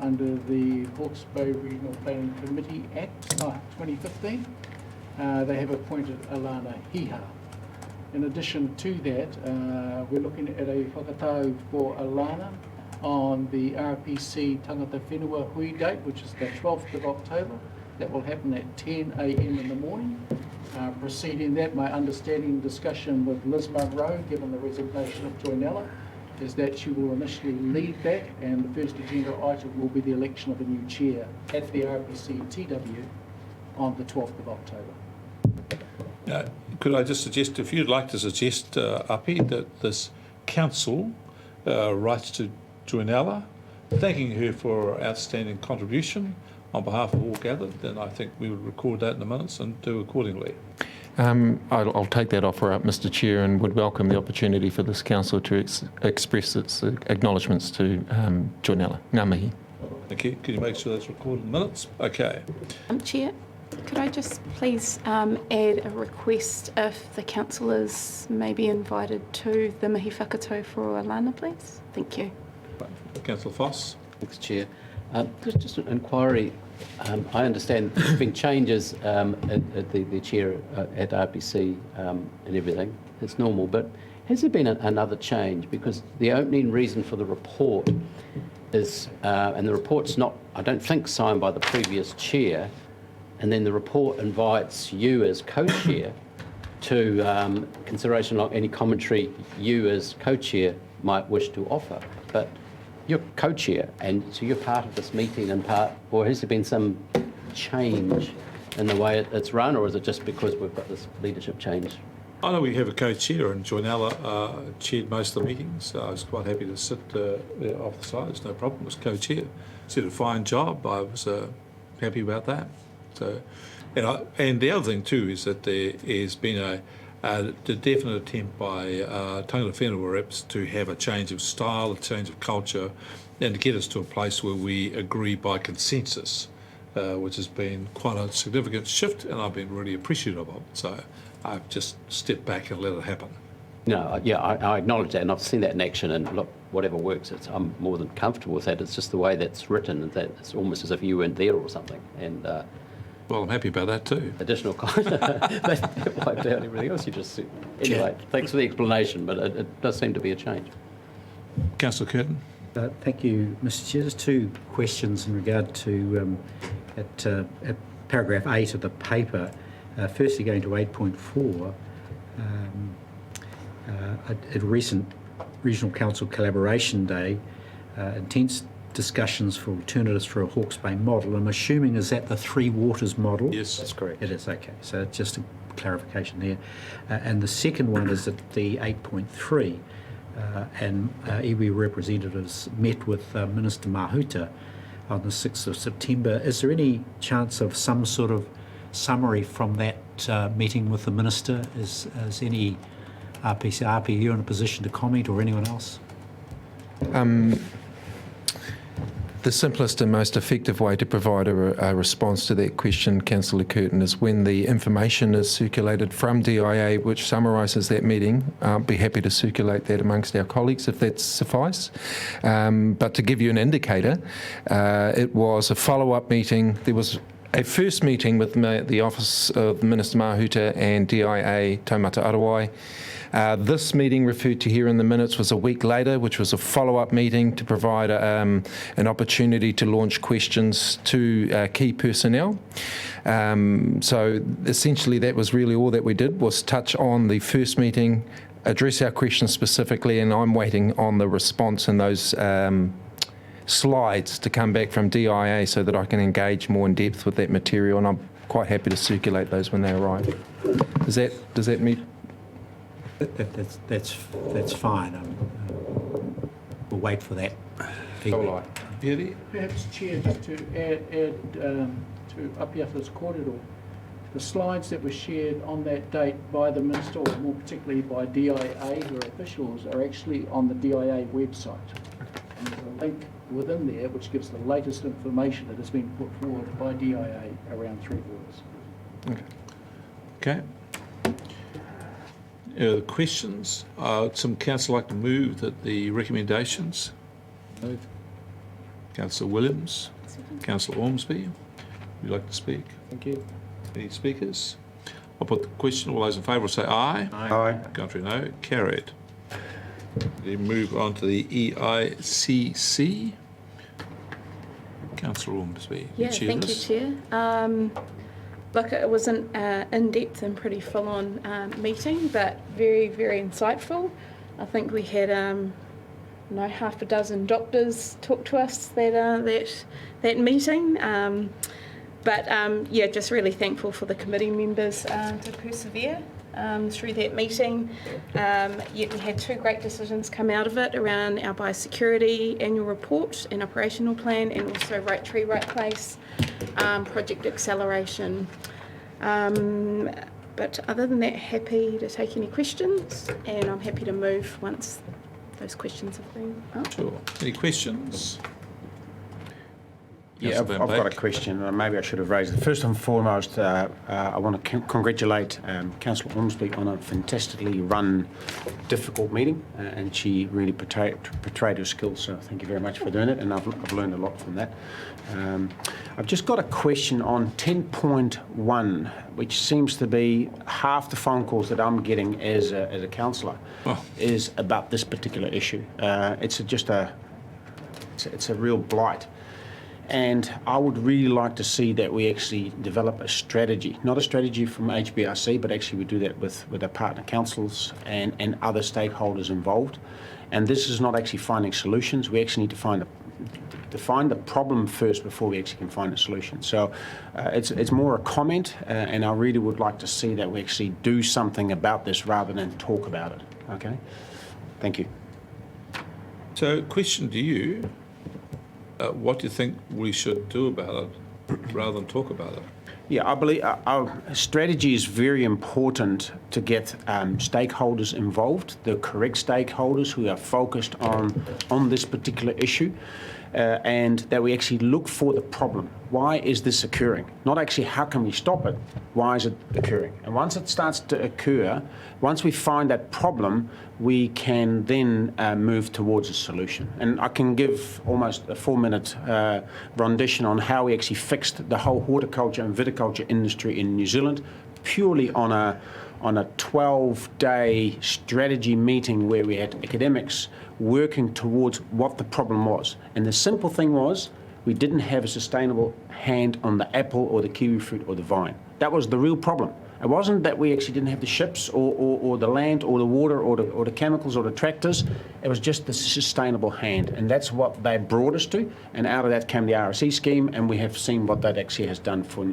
under the Hawkesbury Regional Planning Committee Act 2015. They have appointed Alana Hiha. In addition to that, we're looking at a whakatau for Alana on the RPC Tangata Whenua Hui date, which is the 12th of October, That will happen at 10 a.m. in the morning. Preceding that, my understanding discussion with Liz Munro, given the resignation of Joynella, is that she will initially lead that, and the first agenda item will be the election of a new chair at the RPC TW on the 12th of October. Could I just suggest, if you'd like to suggest, Api, that this council writes to Joynella, thanking her for her outstanding contribution on behalf of all gathered, then I think we would record that in the minutes and do accordingly. I'll take that offer up, Mr Chair, and would welcome the opportunity for this council to express its acknowledgements to Joynella. Ngā mihi. Thank you. Can you make sure that's recorded in the minutes? Okay. Chair, could I just please add a request if the councillors may be invited to the mihi whakatau for Alana, please? Thank you. Councillor Foss. Thanks, Chair. Just an inquiry. I understand there's been changes at the chair at RPC and everything. It's normal, but has there been another change? Because the opening reason for the report is, and the report's not, I don't think, signed by the previous chair, and then the report invites you as co-chair to consideration of any commentary you as co-chair might wish to offer. But you're co-chair, and so you're part of this meeting and part, or has there been some change in the way it's run, or is it just because we've got this leadership change? I know we have a co-chair, and Joynella chaired most of the meetings. I was quite happy to sit off the side. There's no problem. As co-chair, she did a fine job. I was happy about that. So, and the other thing too is that there has been a definite attempt by tangata whenua reps to have a change of style, a change of culture, and to get us to a place where we agree by consensus, which has been quite a significant shift, and I've been really appreciative of it. So I've just stepped back and let it happen. No, yeah, I acknowledge that, and I've seen that in action, and look, whatever works, I'm more than comfortable with that. It's just the way that's written, and that it's almost as if you weren't there or something. And well, I'm happy about that too. Additional that wiped out everything else you just said. Anyway, thanks for the explanation, but it does seem to be a change. Councillor Curtin. Thank you, Mr Chair. There's two questions in regard to at paragraph 8 of the paper. Firstly, going to 8.4, at recent Regional Council Collaboration Day, intense discussions for alternatives for a Hawkesbury model. I'm assuming, is that the Three Waters model? Yes, that's correct. It is, okay. So just a clarification there. And the second one is at the 8.3, and iwi representatives met with Minister Mahuta on the 6th of September. Is there any chance of some sort of summary from that meeting with the Minister? Is any RPU in a position to comment, or anyone else? The simplest and most effective way to provide a response to that question, Councillor Curtin, is when the information is circulated from DIA which summarises that meeting. I'll be happy to circulate that amongst our colleagues if that suffice. But to give you an indicator, it was a follow-up meeting. There was a first meeting with the Office of Minister Mahuta and DIA Taumata Arawai. This meeting referred to here in the minutes was a week later, which was a follow-up meeting to provide an opportunity to launch questions to key personnel. So essentially that was really all that we did, was touch on the first meeting, address our questions specifically, and I'm waiting on the response in those slides to come back from DIA so that I can engage more in depth with that material, and I'm quite happy to circulate those when they arrive. Does that meet? That's fine. We'll wait for that feedback. Perhaps, Chair, just to add to Apiafa's corridor, the slides that were shared on that date by the Minister, or more particularly by DIA, who are officials, are actually on the DIA website. And there's a link within there which gives the latest information that has been put forward by DIA around Three Waters. Okay. Questions? Some council like to move that the recommendations. Move. Councillor Williams. Councillor Ormsby. Would you like to speak? Thank you. Any speakers? I'll put the question. All those in favour will say aye. Aye. Contrary, no. Carried. Then move on to the EICC. Councillor Ormsby. Yeah, thank you, Chair. Look, it was an in-depth and pretty full-on meeting, but very, very insightful. I think we had half a dozen doctors talk to us that meeting. Yeah, just really thankful for the committee members to persevere through that meeting. We had two great decisions come out of it around our biosecurity annual report and operational plan, and also Right Tree, Right Place project acceleration. But other than that, happy to take any questions, and I'm happy to move once those questions have been asked. Sure. Any questions? Yeah, I've got a question. Maybe I should have raised it. First and foremost, I want to congratulate Councillor Ormsby on a fantastically run, difficult meeting, and she really portrayed her skills. So thank you very much for doing it, and I've learned a lot from that. I've just got a question on 10.1, which seems to be half the phone calls that I'm getting as a councillor is about this particular issue. It's a real blight. And I would really like to see that we actually develop a strategy, not a strategy from HBRC, but actually we do that with our partner councils and other stakeholders involved. And this is not actually finding solutions. We actually need to find the problem first before we actually can find a solution. So it's more a comment, and I really would like to see that we actually do something about this rather than talk about it. Okay? Thank you. So, question to you. What do you think we should do about it rather than talk about it? Yeah, I believe our strategy is very important to get stakeholders involved, the correct stakeholders who are focused on this particular issue, and that we actually look for the problem. Why is this occurring? Not actually how can we stop it, why is it occurring? And once it starts to occur, once we find that problem, we can then move towards a solution. And I can give almost a 4-minute rendition on how we actually fixed the whole horticulture and viticulture industry in New Zealand, purely on a 12-day strategy meeting where we had academics working towards what the problem was. And the simple thing was, we didn't have a sustainable hand on the apple or the kiwi fruit or the vine. That was the real problem. It wasn't that we actually didn't have the ships or the land or the water or the chemicals or the tractors. It was just the sustainable hand. And that's what they brought us to. And out of that came the RSE scheme. And we have seen what that actually has done for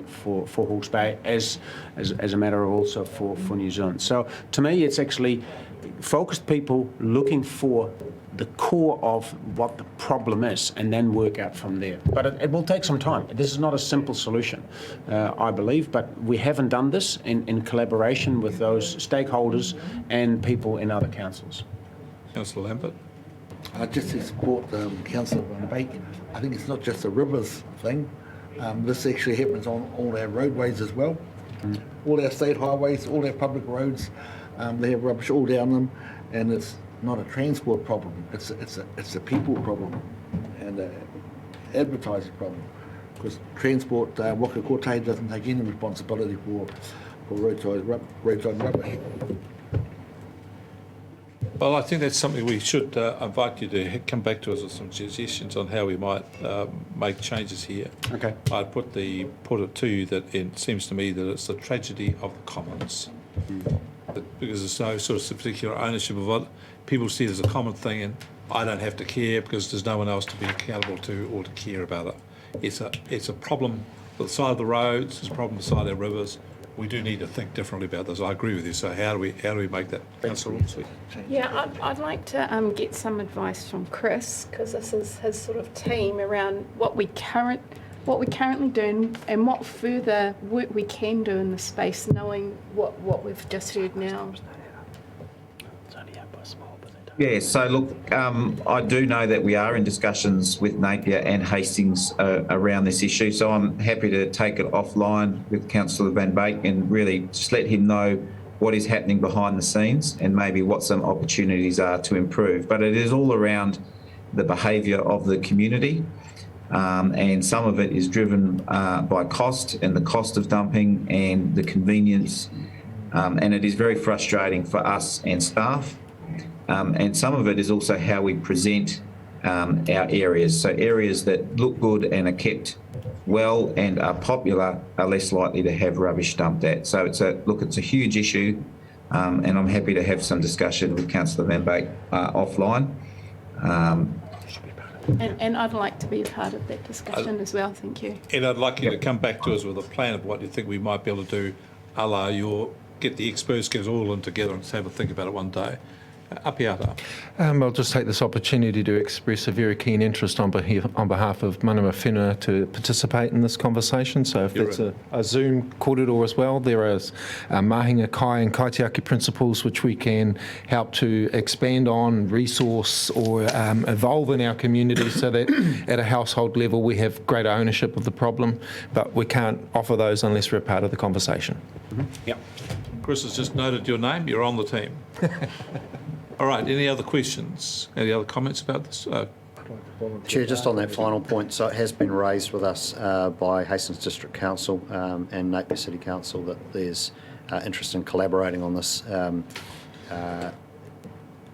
Hawkesbury as a matter of also for New Zealand. So to me, it's actually focused people looking for the core of what the problem is and then work out from there. But it will take some time. This is not a simple solution, I believe, but we haven't done this in collaboration with those stakeholders and people in other councils. Councillor Lambert. Just to support Councillor Van Beek, I think it's not just a rivers thing. This actually happens on all our roadways as well. All our state highways, all our public roads, they have rubbish all down them, and it's not a transport problem. It's a people problem and an advertising problem, because transport Waka Kotahi doesn't take any responsibility for roadside rubbish. Well, I think that's something we should invite you to come back to us with some suggestions on how we might make changes here. Okay. I'd put it to you that it seems to me that it's the tragedy of the commons. Because there's no sort of particular ownership of it. People see it as a common thing, and I don't have to care because there's no one else to be accountable to or to care about it. It's a problem with the side of the roads. It's a problem with the side of our rivers. We do need to think differently about this. I agree with you. So how do we make that? Councillor Ormsby. Yeah, I'd like to get some advice from Chris, because this is his sort of team around what we're currently doing and what further work we can do in the space, knowing what we've just heard now. Yeah, so look, I do know that we are in discussions with Napier and Hastings around this issue, so I'm happy to take it offline with Councillor Van Beek and really just let him know what is happening behind the scenes and maybe what some opportunities are to improve. But it is all around the behaviour of the community, and some of it is driven by cost and the cost of dumping and the convenience, and it is very frustrating for us and staff. And some of it is also how we present our areas. So areas that look good and are kept well and are popular are less likely to have rubbish dumped at. So it's a huge issue, and I'm happy to have some discussion with Councillor Van Beek offline. And I'd like to be a part of that discussion as well, thank you. And I'd like you to come back to us with a plan of what you think we might be able to do, a la get the experts, get us all in together and have a think about it one day. Apiata. I'll just take this opportunity to express a very keen interest on behalf of Manama Whenua to participate in this conversation. So if it's a Zoom korero as well, there is mahinga kai and kaitiaki principles which we can help to expand on, resource or evolve in our community so that at a household level we have greater ownership of the problem, but we can't offer those unless we're part of the conversation. Yep. Chris has just noted your name, you're on the team. All right, any other questions? Any other comments about this? Chair, just on that final point, so it has been raised with us by Hastings District Council and Napier City Council that there's interest in collaborating on this.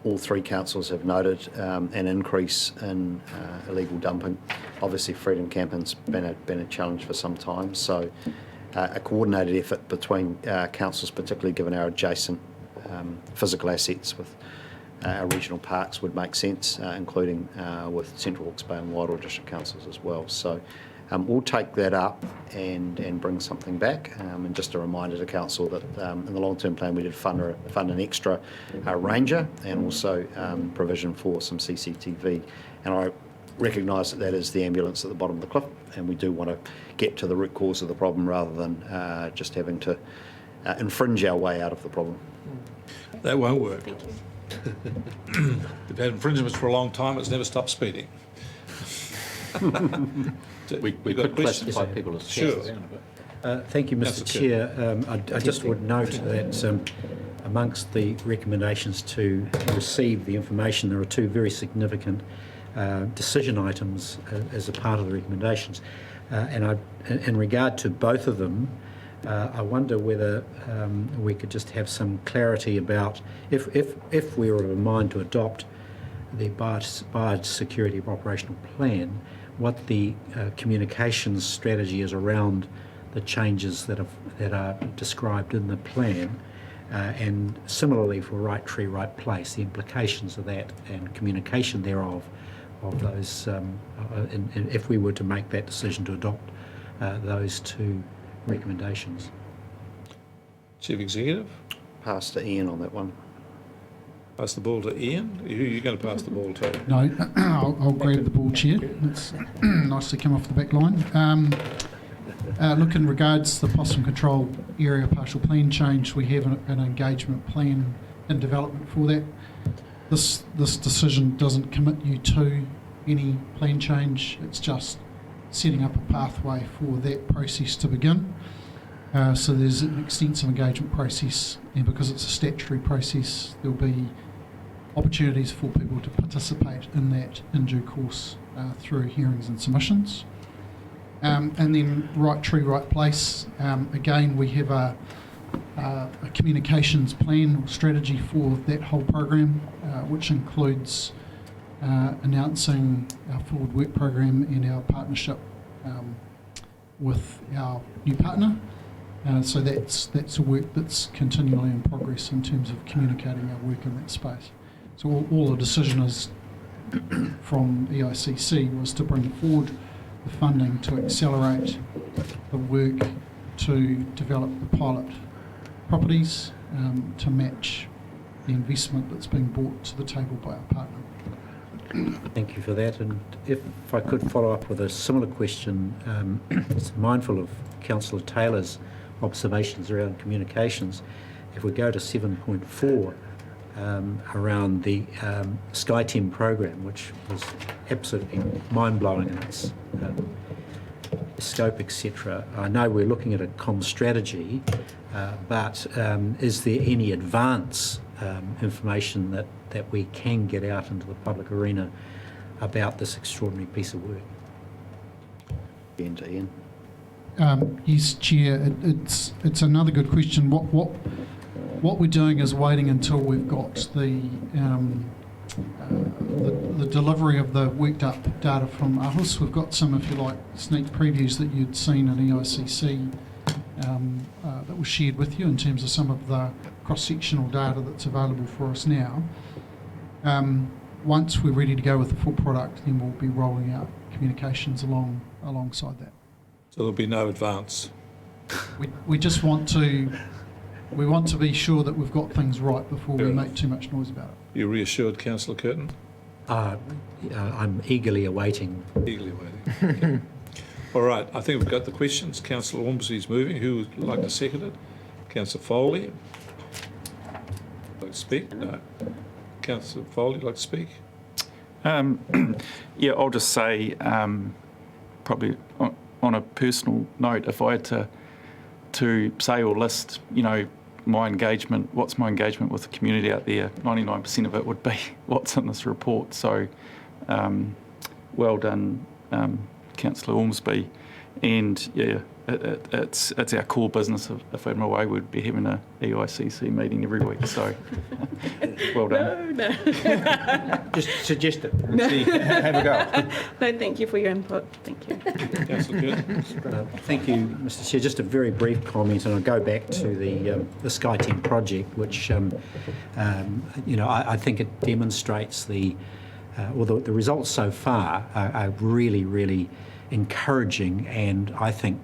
All three councils have noted an increase in illegal dumping. Obviously, freedom camping's been a challenge for some time, so a coordinated effort between councils, particularly given our adjacent physical assets with our regional parks, would make sense, including with Central Hawkesbury and Wairoa District Councils as well. So we'll take that up and bring something back. And just a reminder to Council that in the long-term plan we did fund an extra ranger and also provision for some CCTV. And I recognise that is the ambulance at the bottom of the cliff, and we do want to get to the root cause of the problem rather than just having to infringe our way out of the problem. That won't work. We've had infringements for a long time, it's never stopped speeding. we could classify people as sure. Thank you, Mr. Chair. I just would note that amongst the recommendations to receive the information, there are two very significant decision items as a part of the recommendations. And in regard to both of them, I wonder whether we could just have some clarity about if we were of a mind to adopt the biosecurity operational plan, what the communications strategy is around the changes that are described in the plan, and similarly for right tree, right place, the implications of that and communication thereof of those, if we were to make that decision to adopt those two recommendations. Chief Executive? Pass to Ian on that one. Pass the ball to Ian? Who are you going to pass the ball to? No, I'll grab the ball, Chair. It's nice to come off the back line. Look, in regards to the possum control area partial plan change, we have an engagement plan in development for that. This decision doesn't commit you to any plan change. It's just setting up a pathway for that process to begin. So there's an extensive engagement process, and because it's a statutory process, there'll be opportunities for people to participate in that in due course through hearings and submissions. And then right tree, right place. Again, we have a communications plan or strategy for that whole program, which includes announcing our forward work program and our partnership with our new partner. So that's a work that's continually in progress in terms of communicating our work in that space. So all the decision is from EICC was to bring forward the funding to accelerate the work to develop the pilot properties to match the investment that's being brought to the table by our partner. Thank you for that. And if I could follow up with a similar question, it's mindful of Councillor Taylor's observations around communications. If we go to 7.4 around the SkyTeam program, which was absolutely mind-blowing in its scope, etc. I know we're looking at a comm strategy, but is there any advance information that we can get out into the public arena about this extraordinary piece of work? Ian. Yes, Chair. It's another good question. What we're doing is waiting until we've got the the delivery of the worked up data from AHUS. We've got some, if you like, sneak previews that you'd seen in EICC that was shared with you in terms of some of the cross-sectional data that's available for us now. Once we're ready to go with the full product, then we'll be rolling out communications alongside that. So there'll be no advance. We just want to be sure that we've got things right before we make too much noise about it. You're reassured, Councillor Curtin? I'm eagerly awaiting. Eagerly waiting. Okay. All right, I think we've got the questions. Councillor Ormsby's moving. Who would like to second it? Councillor Foley? Like to speak? No. Councillor Foley, like to speak? Yeah, I'll just say, probably on a personal note, if I had to say or list, my engagement, what's my engagement with the community out there, 99% of it would be what's in this report. So well done, Councillor Ormsby. And yeah, it's our core business. If I'm away, we'd be having a EICC meeting every week. So well done. No. Just suggest it. See, have a go. No, thank you for your input. Thank you. Councillor Curtin? Thank you, Mr. Chair. Just a very brief comment, and I'll go back to the SkyTeam project, which I think it demonstrates the results so far are really, really encouraging, and I think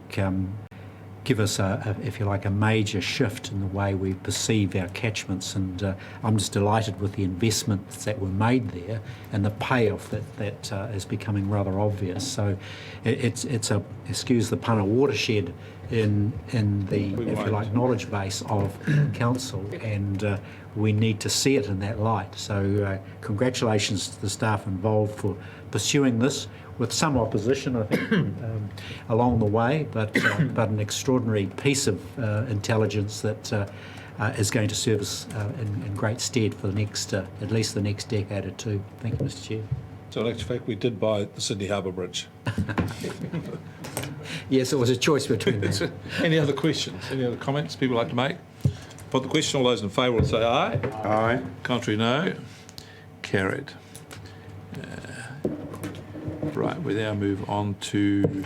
give us if you like, a major shift in the way we perceive our catchments. And I'm just delighted with the investments that were made there and the payoff that is becoming rather obvious. So it's a, excuse the pun, a watershed in the, if you like, knowledge base of council, and we need to see it in that light. So congratulations to the staff involved for pursuing this with some opposition, I think, along the way, but an extraordinary piece of intelligence that is going to serve us in great stead for the next, at least the next decade or two. Thank you, Mr. Chair. So in actual fact, we did buy the Sydney Harbour Bridge. Yes, it was a choice between them. Any other questions? Any other comments people like to make? Put the question. All those in favour will say aye. Aye. Contrary, no. Carried. Right, we now move on to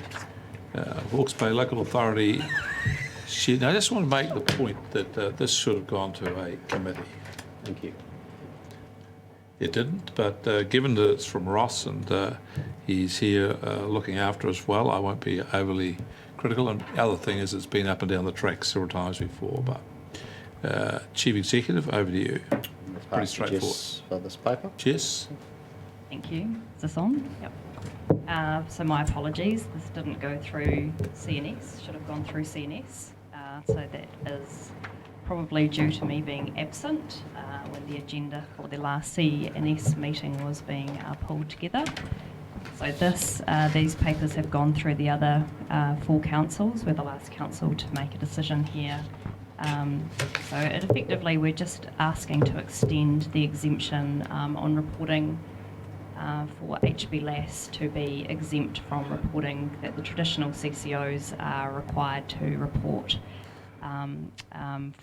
Hawkesbury Local Authority. Now, I just want to make the point that this should have gone to a committee. Thank you. It didn't, but given that it's from Ross and he's here looking after us well, I won't be overly critical. And the other thing is it's been up and down the track several times before. But Chief Executive, over to you. Pretty straightforward. Jess for this paper. Jess? Thank you. Is this on? Yep. So my apologies, this didn't go through CNS, should have gone through CNS. So that is probably due to me being absent when the agenda for the last CNS meeting was being pulled together. So these papers have gone through the other 4 councils. We're the last council to make a decision here. So effectively we're just asking to extend the exemption on reporting for HBLAS to be exempt from reporting, that the traditional CCOs are required to report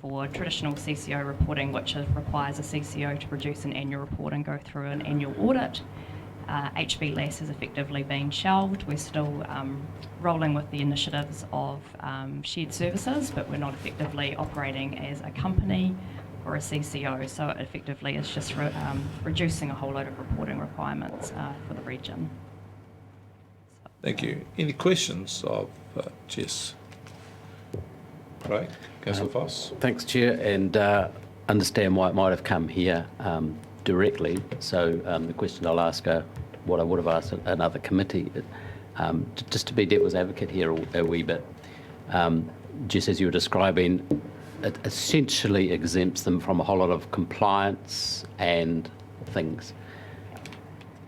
for traditional CCO reporting, which requires a CCO to produce an annual report and go through an annual audit. HBLAS has effectively been shelved. We're still rolling with the initiatives of shared services, but we're not effectively operating as a company or a CCO, so it effectively is just reducing a whole load of reporting requirements for the region. Thank you. Any questions of Jess? Great. Councillor Foss? Thanks, Chair, and understand why it might have come here directly. So the question I'll ask what I would have asked another committee, just to be devil's advocate here a wee bit. Just as you were describing, it essentially exempts them from a whole lot of compliance and things.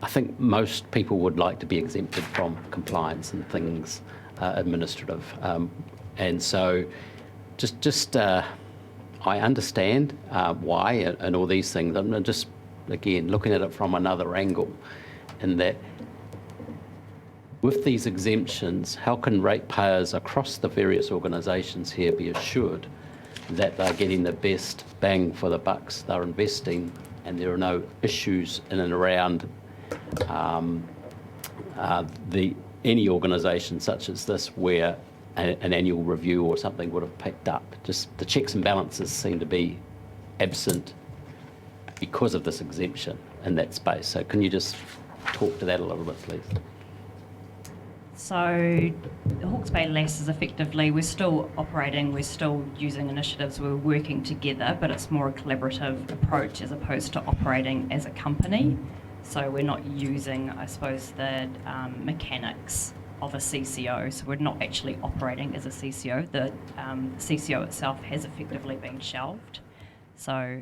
I think most people would like to be exempted from compliance and things administrative. And so I understand why and all these things. I'm just, again, looking at it from another angle, in that with these exemptions, how can ratepayers across the various organisations here be assured that they're getting the best bang for the bucks they're investing and there are no issues in and around any organisation such as this where an annual review or something would have picked up. Just the checks and balances seem to be absent because of this exemption in that space. So can you just talk to that a little bit, please? So Hawkesbury LAS is effectively, we're still operating, we're still using initiatives, we're working together, but it's more a collaborative approach as opposed to operating as a company. So we're not using, I suppose, the mechanics of a CCO. So we're not actually operating as a CCO. The CCO itself has effectively been shelved. So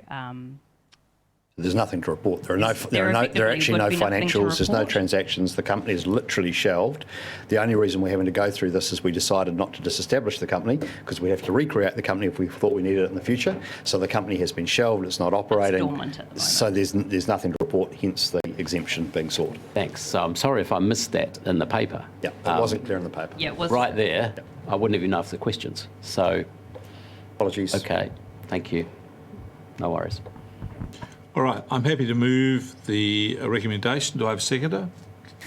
there's nothing to report. There are actually no financials. There's no transactions. The company is literally shelved. The only reason we're having to go through this is we decided not to disestablish the company because we have to recreate the company if we thought we needed it in the future. So the company has been shelved. It's not operating. It's dormant at the moment. So there's nothing to report. Hence the exemption being sought. Thanks. So I'm sorry if I missed that in the paper. Yeah, it wasn't clear in the paper. Yeah, it was right there. Yeah. I wouldn't have even asked the questions. So apologies. Okay. Thank you. No worries. All right, I'm happy to move the recommendation. Do I have a seconder?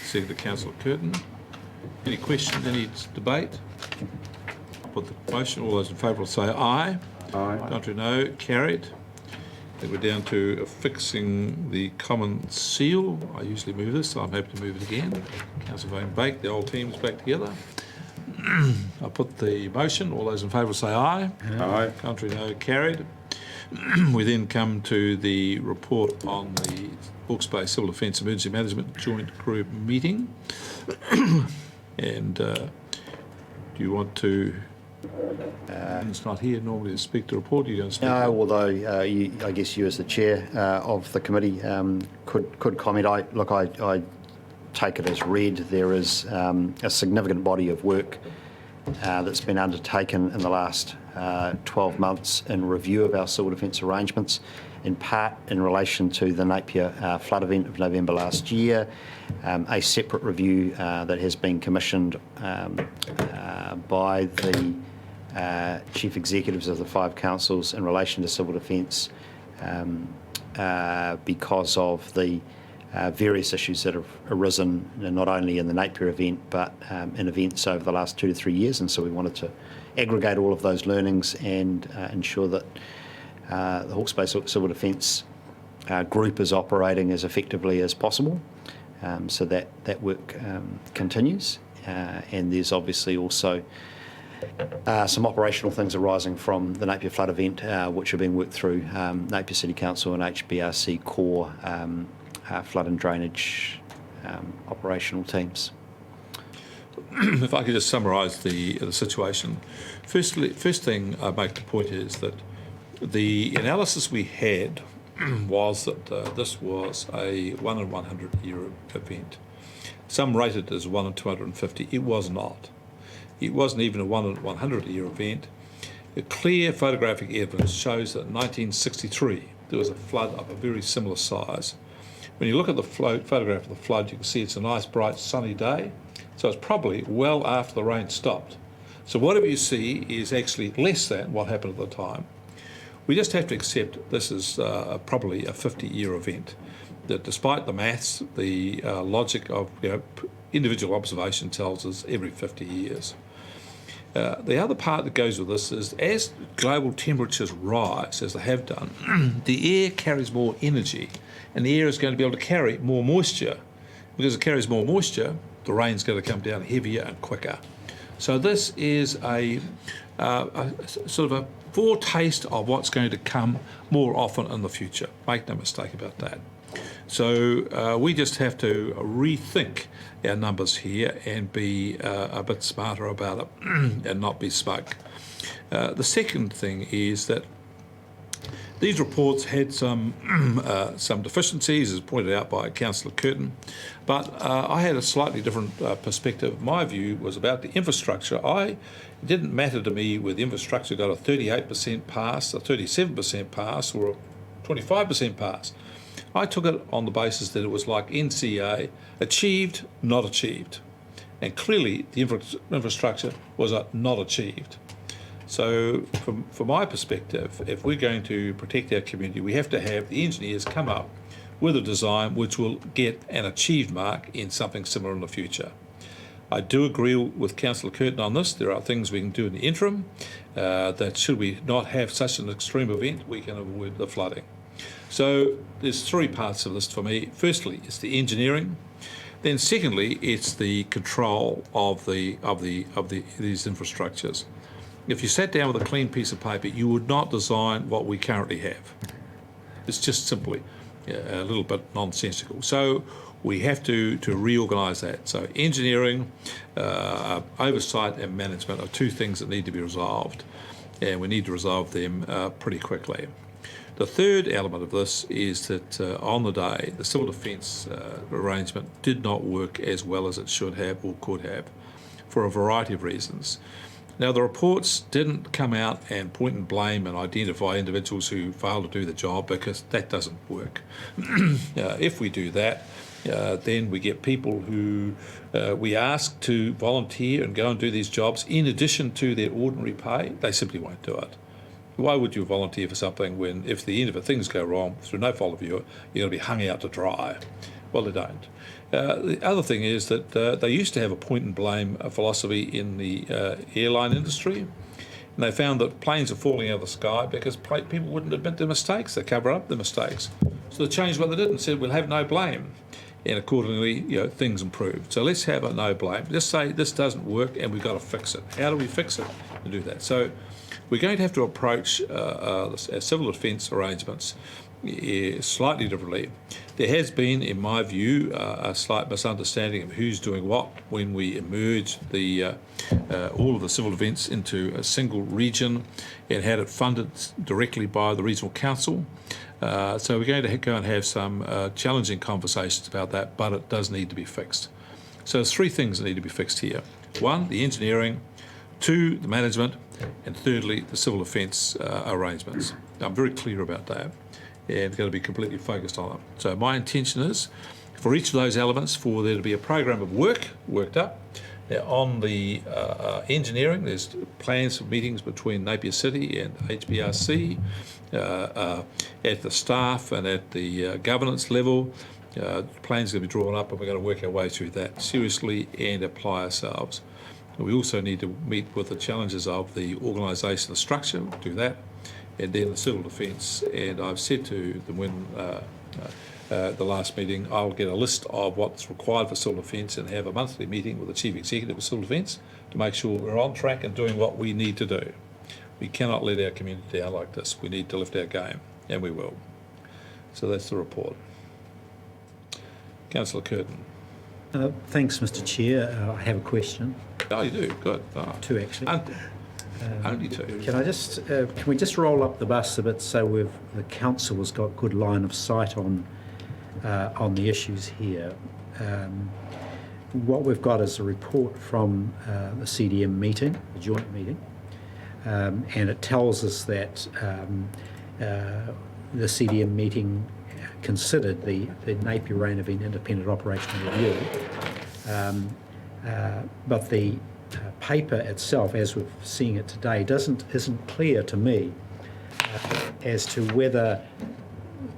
Seconder, Councillor Curtin. Any questions, any debate? I'll put the motion. All those in favour will say aye. Aye. Contrary, no. Carried. Then we're down to affixing the common seal. I usually move this, so I'm happy to move it again. Councillor Van Bake, the old team's back together. I'll put the motion. All those in favour will say aye. Aye. Contrary, no. Carried. We then come to the report on the Hawkesbury Civil Defence Emergency Management Joint Group meeting. And do you want to... it's not here normally to speak to the report. Are you going to speak? No, although I guess you as the chair of the committee could comment. I take it as read. There is a significant body of work that's been undertaken in the last 12 months in review of our civil defence arrangements, in part in relation to the Napier flood event of November last year, a separate review that has been commissioned by the chief executives of the 5 councils in relation to civil defence because of the various issues that have arisen not only in the Napier event but in events over the last 2 to 3 years, and so we wanted to aggregate all of those learnings and ensure that the Hawkesbury Civil Defence group is operating as effectively as possible. So that work continues, and there's obviously also some operational things arising from the Napier flood event which are being worked through Napier City Council and HBRC core flood and drainage operational teams. If I could just summarise the situation. First thing I make the point is that the analysis we had was that this was a 1 in 100 year event. Some rated it as 1 in 250. It was not. It wasn't even a 1 in 100 year event. The clear photographic evidence shows that in 1963 there was a flood of a very similar size. When you look at the photograph of the flood, you can see it's a nice bright sunny day. So it's probably well after the rain stopped. So whatever you see is actually less than what happened at the time. We just have to accept this is probably a 50-year event. That despite the maths, the logic of individual observation tells us every 50 years. The other part that goes with this is as global temperatures rise, as they have done, the air carries more energy, and the air is going to be able to carry more moisture. Because it carries more moisture, the rain's going to come down heavier and quicker. So this is a sort of a foretaste of what's going to come more often in the future. Make no mistake about that. So we just have to rethink our numbers here and be a bit smarter about it and not be smug. The second thing is that these reports had some deficiencies, as pointed out by Councillor Curtin, but I had a slightly different perspective. My view was about the infrastructure. It didn't matter to me whether the infrastructure got a 38% pass, a 37% pass, or a 25% pass. I took it on the basis that it was like NCA, achieved, not achieved. And clearly the infrastructure was not achieved. So from my perspective, if we're going to protect our community, we have to have the engineers come up with a design which will get an achieved mark in something similar in the future. I do agree with Councillor Curtin on this. There are things we can do in the interim that should we not have such an extreme event, we can avoid the flooding. So there's three parts of this for me. Firstly, it's the engineering. Then secondly, it's the control of these infrastructures. If you sat down with a clean piece of paper, you would not design what we currently have. It's just simply a little bit nonsensical. So we have to reorganise that. So engineering, oversight and management are two things that need to be resolved, and we need to resolve them pretty quickly. The third element of this is that on the day, the civil defence arrangement did not work as well as it should have or could have for a variety of reasons. Now, the reports didn't come out and point and blame and identify individuals who failed to do the job, because that doesn't work. If we do that, then we get people who we ask to volunteer and go and do these jobs in addition to their ordinary pay. They simply won't do it. Why would you volunteer for something when, if the end of it, things go wrong through no fault of yours, you're going to be hung out to dry? Well, they don't. The other thing is that they used to have a point and blame philosophy in the airline industry, and they found that planes are falling out of the sky because people wouldn't admit their mistakes. They cover up their mistakes. So they changed what they did and said, we'll have no blame. And accordingly, things improved. So let's have a no blame. Just say this doesn't work and we've got to fix it. How do we fix it to do that? So we're going to have to approach our civil defence arrangements slightly differently. There has been, in my view, a slight misunderstanding of who's doing what when we merge all of the civil defence into a single region and had it funded directly by the regional council. So we're going to go and have some challenging conversations about that, but it does need to be fixed. So there's three things that need to be fixed here. One, the engineering. Two, the management. And thirdly, the civil defence arrangements. I'm very clear about that and going to be completely focused on it. So my intention is for each of those elements for there to be a program of work worked up. Now on the engineering, there's plans for meetings between Napier City and HBRC at the staff and at the governance level. Plans are going to be drawn up, and we're going to work our way through that seriously and apply ourselves. We also need to meet with the challenges of the organisation, the structure, do that, and then the civil defence. And I've said to them when the last meeting, I'll get a list of what's required for civil defence and have a monthly meeting with the Chief Executive of Civil Defence to make sure we're on track and doing what we need to do. We cannot let our community down like this. We need to lift our game, and we will. So that's the report. Councillor Curtin. Thanks, Mr. Chair. I have a question. Oh, you do? Good. Oh. Two, actually. Only two. Can we just roll up the bus a bit so the council has got good line of sight on the issues here? What we've got is a report from the CDM meeting, the joint meeting, and it tells us that the CDM meeting considered the Napier Rain Event Independent Operational Review, but the paper itself, as we're seeing it today, isn't clear to me as to whether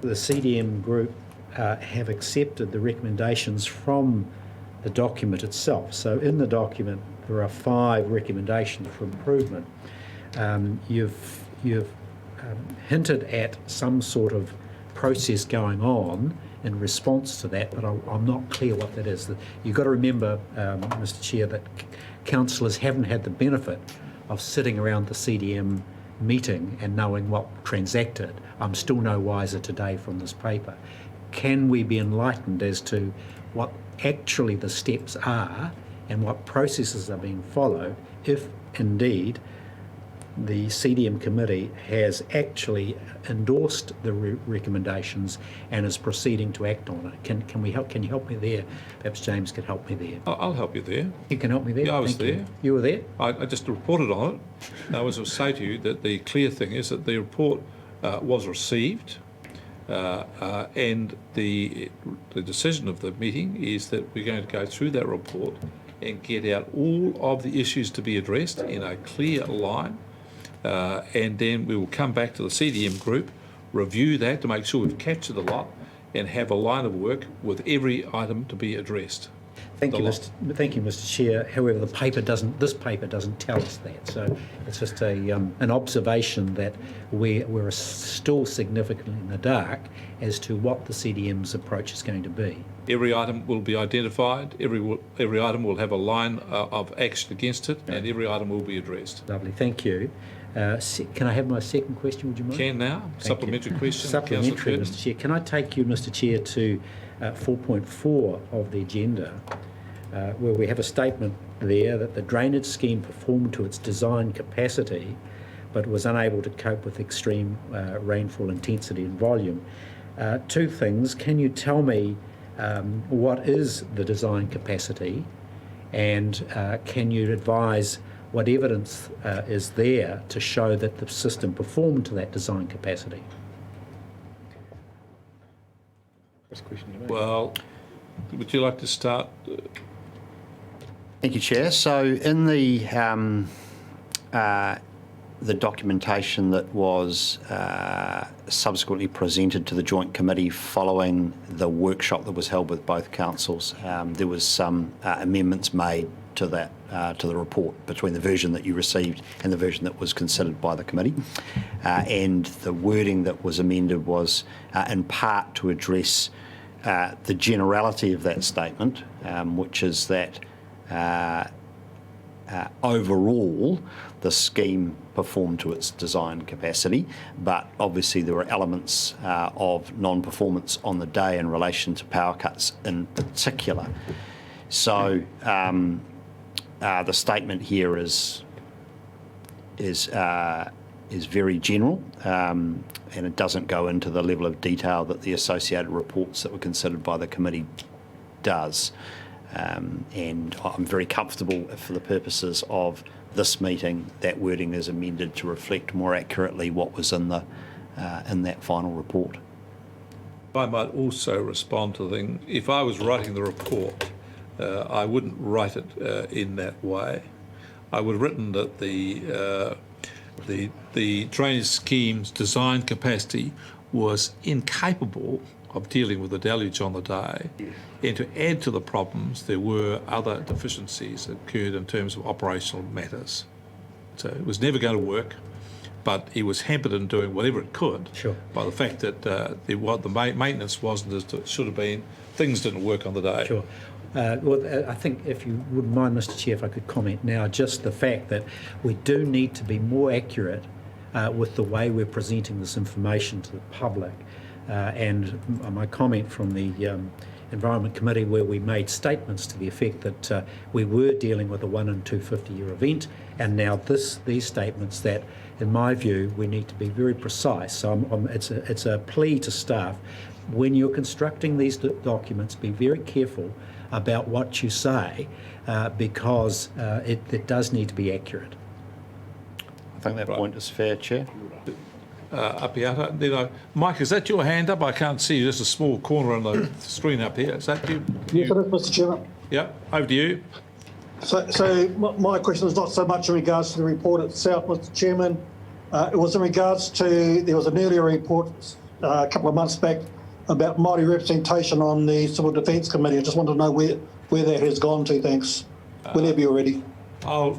the CDM group have accepted the recommendations from the document itself. So in the document there are 5 recommendations for improvement. You've hinted at some sort of process going on in response to that, but I'm not clear what that is. You've got to remember, Mr. Chair, that councillors haven't had the benefit of sitting around the CDM meeting and knowing what transacted. I'm still no wiser today from this paper. Can we be enlightened as to what actually the steps are and what processes are being followed, if indeed the CDM committee has actually endorsed the recommendations and is proceeding to act on it? Can you help me there? Perhaps James could help me there. I'll help you there. You can help me there? Yeah, I was Thank there. You were there? I just reported on it. I was to say to you that the clear thing is that the report was received, and the decision of the meeting is that we're going to go through that report and get out all of the issues to be addressed in a clear line. and then we will come back to the CDM group, review that to make sure we've captured a lot, and have a line of work with every item to be addressed. Thank you, Mr. Chair. However, this paper doesn't tell us that. So it's just an observation that we're still significantly in the dark as to what the CDM's approach is going to be. Every item will be identified, every item will have a line of action against it, and every item will be addressed. Lovely, thank you. Can I have my second question, would you mind? Can now. Supplementary question. Supplementary, Mr. Chair. Can I take you, Mr. Chair, to 4.4 of the agenda, where we have a statement there that the drainage scheme performed to its design capacity, but was unable to cope with extreme rainfall intensity and volume. Two things. Can you tell me what is the design capacity, and can you advise what evidence is there to show that the system performed to that design capacity? Well, would you like to start? Thank you, Chair. So in the documentation that was subsequently presented to the Joint Committee following the workshop that was held with both councils, there was some amendments made to that to the report between the version that you received and the version that was considered by the committee. And the wording that was amended was in part to address the generality of that statement, which is that overall the scheme performed to its design capacity, but obviously there were elements of non-performance on the day in relation to power cuts in particular. So the statement here is very general, and it doesn't go into the level of detail that the associated reports that were considered by the committee does. And I'm very comfortable, for the purposes of this meeting, that wording is amended to reflect more accurately what was in that final report. I might also respond to the thing. If I was writing the report, I wouldn't write it in that way. I would have written that the drainage scheme's design capacity was incapable of dealing with the deluge on the day, and to add to the problems, there were other deficiencies that occurred in terms of operational matters. So it was never going to work, but it was hampered in doing whatever it could by the fact that the maintenance wasn't as it should have been. Things didn't work on the day. Sure. Well, I think, if you wouldn't mind, Mr. Chair, if I could comment now, just the fact that we do need to be more accurate with the way we're presenting this information to the public. And my comment from the Environment Committee, where we made statements to the effect that we were dealing with a 1 in 250-year event, and now these statements that, in my view, we need to be very precise. So it's a plea to staff. When you're constructing these documents, be very careful about what you say, because it does need to be accurate. I think that point is fair, Chair. Apiata, Mike, is that your hand up? I can't see you. Just a small corner on the screen up here. Is that you? Yes, it is, Mr. Chairman. Yeah, over to you. So my question is not so much in regards to the report itself, Mr. Chairman. It was in regards to, there was an earlier report a couple of months back about Māori representation on the Civil Defence Committee. I just want to know where that has gone to, thanks. Whenever you're ready. I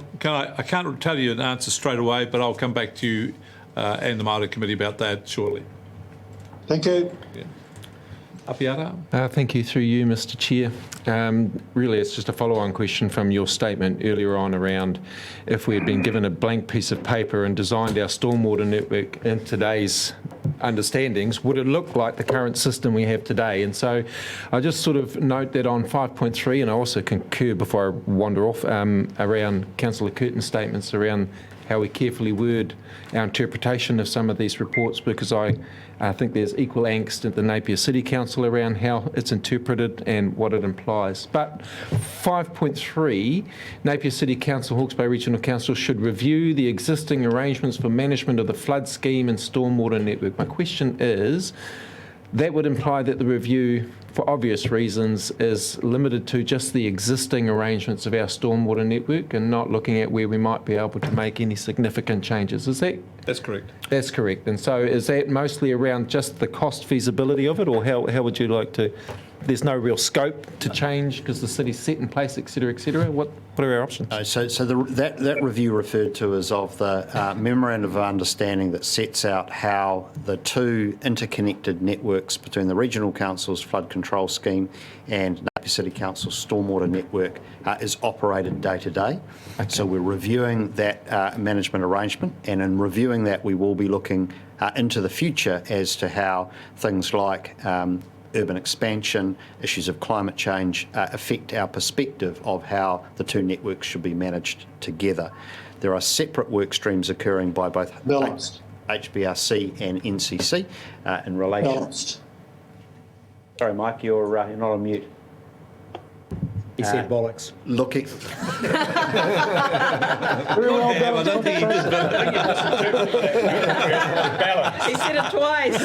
can't tell you an answer straight away, but I'll come back to you and the Māori Committee about that shortly. Thank you. Yeah. Apiata? Thank you, through you, Mr. Chair. Really, it's just a follow-on question from your statement earlier on around if we had been given a blank piece of paper and designed our stormwater network in today's understandings, would it look like the current system we have today? And so I just sort of note that on 5.3, and I also concur before I wander off, around Councillor Curtin's statements around how we carefully word our interpretation of some of these reports, because I think there's equal angst at the Napier City Council around how it's interpreted and what it implies. But 5.3, Napier City Council, Hawkesbury Regional Council should review the existing arrangements for management of the flood scheme and stormwater network. My question is, that would imply that the review for obvious reasons, is limited to just the existing arrangements of our stormwater network and not looking at where we might be able to make any significant changes. Is that? That's correct. That's correct. And so is that mostly around just the cost feasibility of it, or how would you like to? There's no real scope to change because the city's set in place, et cetera, et cetera. What are our options? That review referred to is of the memorandum of understanding that sets out how the two interconnected networks between the Regional Council's flood control scheme and Napier City Council's stormwater network is operated day to day. So we're reviewing that management arrangement, and in reviewing that we will be looking into the future as to how things like urban expansion, issues of climate change affect our perspective of how the two networks should be managed together. There are separate work streams occurring by both HBRC and NCC in relation. Balanced. Sorry, Mike, you're not on mute. He said bollocks. Looking. He said it twice.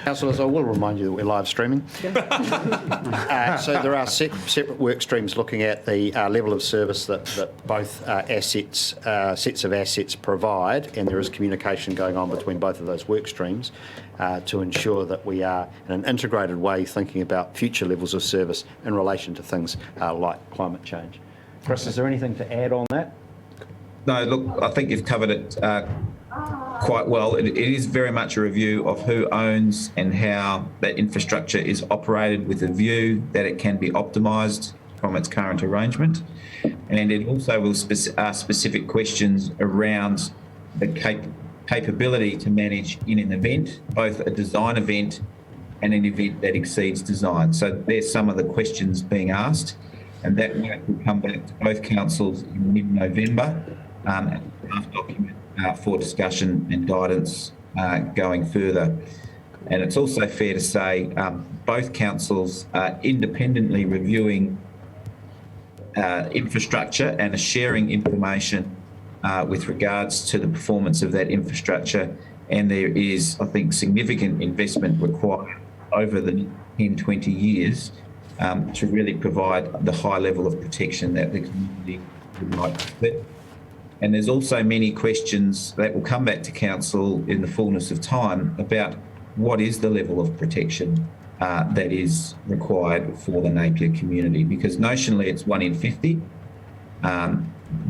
Councillors, I will remind you that we're live streaming. So there are separate work streams looking at the level of service that both sets of assets provide, and there is communication going on between both of those work streams to ensure that we are, in an integrated way, thinking about future levels of service in relation to things like climate change. Chris, is there anything to add on that? No, look, I think you've covered it quite well. It is very much a review of who owns and how that infrastructure is operated, with a view that it can be optimised from its current arrangement. And it also will ask specific questions around the capability to manage in an event, both a design event and an event that exceeds design. So there's some of the questions being asked, and that work will come back to both councils in mid-November as a draft document for discussion and guidance going further. And it's also fair to say both councils are independently reviewing infrastructure and are sharing information with regards to the performance of that infrastructure. And there is, I think, significant investment required over the 10, 20 years to really provide the high level of protection that the community would like to see. And there's also many questions that will come back to council in the fullness of time about what is the level of protection that is required for the Napier community, because notionally it's 1 in 50.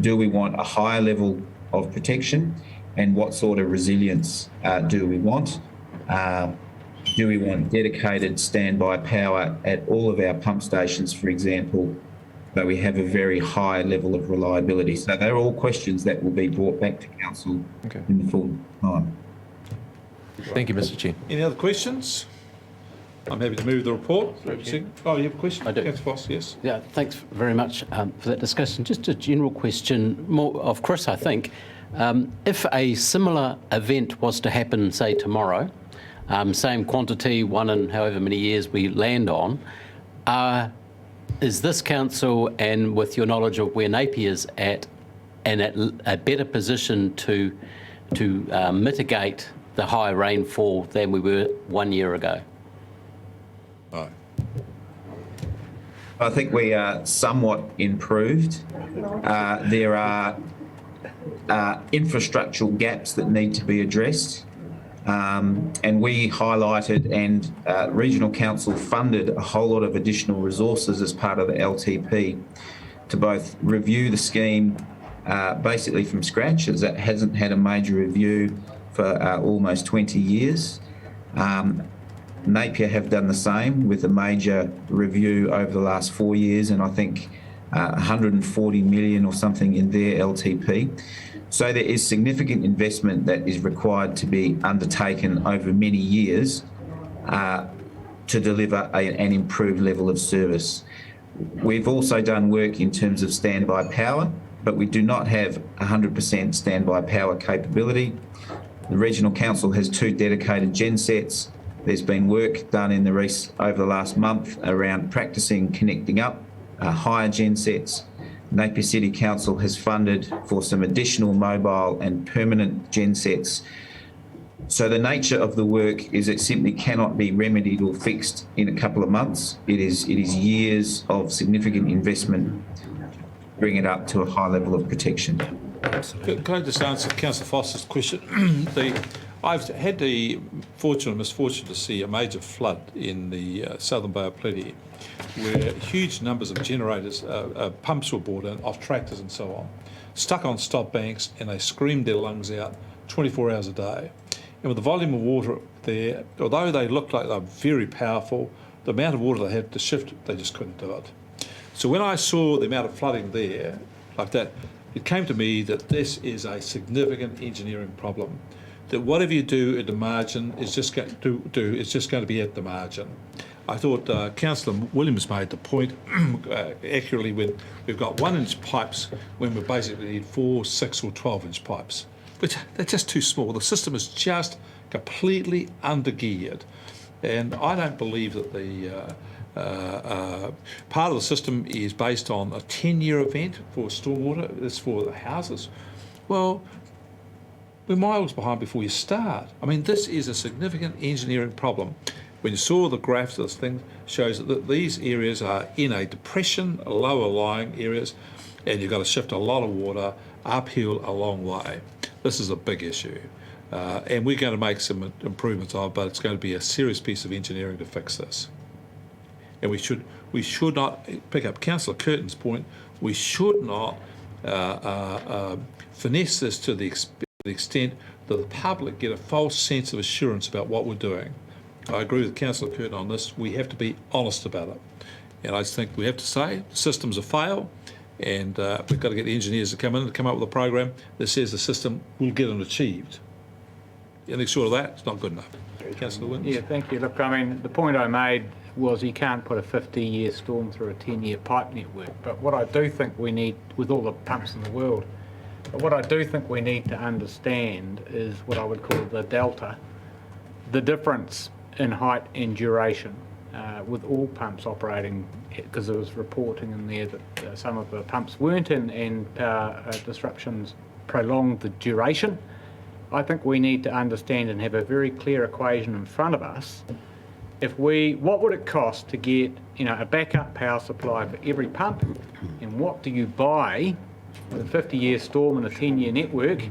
Do we want a higher level of protection, and what sort of resilience do we want? Do we want dedicated standby power at all of our pump stations, for example, so we have a very high level of reliability? So they're all questions that will be brought back to council in the full time. Thank you, Mr. Chair. Any other questions? I'm happy to move the report. Oh, you have a question? I do. Councillor Foss, yes. Yeah, thanks very much for that discussion. Just a general question, more of Chris, I think. If a similar event was to happen, say, tomorrow, same quantity, one in however many years we land on, is this council, and with your knowledge of where Napier's at, and at a better position to mitigate the high rainfall than we were 1 year ago? I think we are somewhat improved. There are infrastructural gaps that need to be addressed. And we highlighted, and Regional Council funded a whole lot of additional resources as part of the LTP to both review the scheme basically from scratch, as it hasn't had a major review for almost 20 years. Napier have done the same with a major review over the last 4 years, and I think 140 million or something in their LTP. So there is significant investment that is required to be undertaken over many years to deliver an improved level of service. We've also done work in terms of standby power, but we do not have 100% standby power capability. The Regional Council has 2 dedicated gensets. There's been work done over the last month around practicing connecting up higher gensets. Napier City Council has funded for some additional mobile and permanent gensets So the nature of the work is it simply cannot be remedied or fixed in a couple of months. It is years of significant investment to bring it up to a high level of protection. Can I just answer Councillor Foster's question? I've had the fortune or misfortune to see a major flood in the southern Bay of Plenty, where huge numbers of generators, pumps were brought in off tractors and so on, stuck on stop banks, and they screamed their lungs out 24 hours a day. And with the volume of water there, although they looked like they were very powerful, the amount of water they had to shift, they just couldn't do it. So when I saw the amount of flooding there, like that, it came to me that this is a significant engineering problem. That whatever you do at the margin is just going to be at the margin. I thought Councillor Williams made the point accurately when we've got 1-inch pipes when we basically need 4, 6 or 12-inch pipes, which they're just too small. The system is just completely under-geared. And I don't believe that the part of the system is based on a 10-year event for stormwater. That's for the houses. Well, we're miles behind before you start. I mean, this is a significant engineering problem. When you saw the graphs, this thing shows that these areas are in a depression, lower lying areas, and you've got to shift a lot of water uphill a long way. This is a big issue. And we're going to make some improvements on it, but it's going to be a serious piece of engineering to fix this. And we should not, pick up Councillor Curtin's point, we should not finesse this to the extent that the public get a false sense of assurance about what we're doing. I agree with Councillor Curtin on this. We have to be honest about it. And I just think we have to say the system's a fail, and we've got to get the engineers to come in and come up with a program that says the system will get it achieved. Anything short of that, it's not good enough. Councillor Williams? Yeah, thank you. Look, I mean, the point I made was you can't put a 50-year storm through a 10-year pipe network. But what I do think we need, with all the pumps in the world, but what I do think we need to understand is what I would call the delta, the difference in height and duration with all pumps operating, because there was reporting in there that some of the pumps weren't and power disruptions prolonged the duration. I think we need to understand and have a very clear equation in front of us. What would it cost to get, a backup power supply for every pump, and what do you buy with a 50-year storm and a 10-year network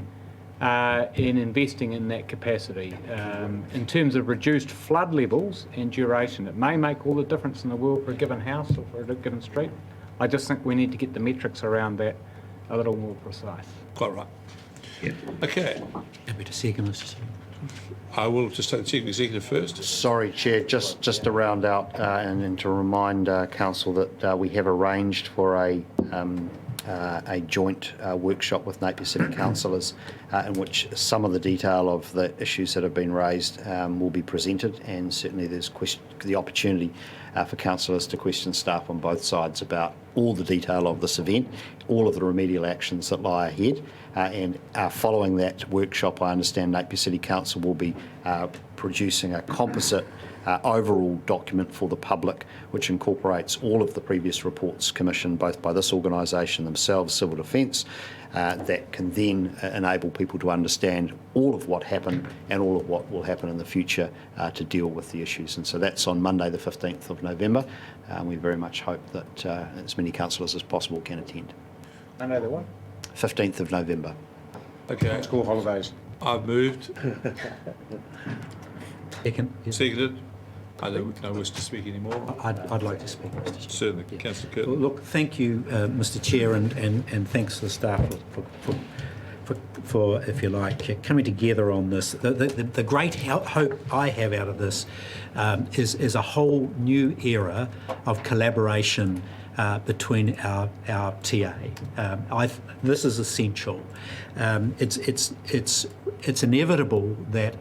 in investing in that capacity? In terms of reduced flood levels and duration, it may make all the difference in the world for a given house or for a given street. I just think we need to get the metrics around that a little more precise. Quite right. Yeah. Okay. Happy to second, Mr. Chairman. I will just take the Chief Executive first. Sorry, Chair, just to round out and to remind Council that we have arranged for a joint workshop with Napier City Councillors in which some of the detail of the issues that have been raised will be presented, and certainly there's the opportunity for councillors to question staff on both sides about all the detail of this event, all of the remedial actions that lie ahead. And following that workshop, I understand Napier City Council will be producing a composite overall document for the public, which incorporates all of the previous reports commissioned both by this organisation themselves, Civil Defence, that can then enable people to understand all of what happened and all of what will happen in the future to deal with the issues. And so that's on Monday the 15th of November. We very much hope that as many councillors as possible can attend. Monday the what? 15th of November. Okay. School holidays. I've moved. Seconded. I don't wish to speak anymore. I'd like to speak, Mr. Chair. Certainly, Yeah. Councillor Curtin. Well, look, thank you, Mr. Chair, and thanks to the staff for, if you like, coming together on this. The great hope I have out of this is a whole new era of collaboration between our TA. This is essential. It's inevitable that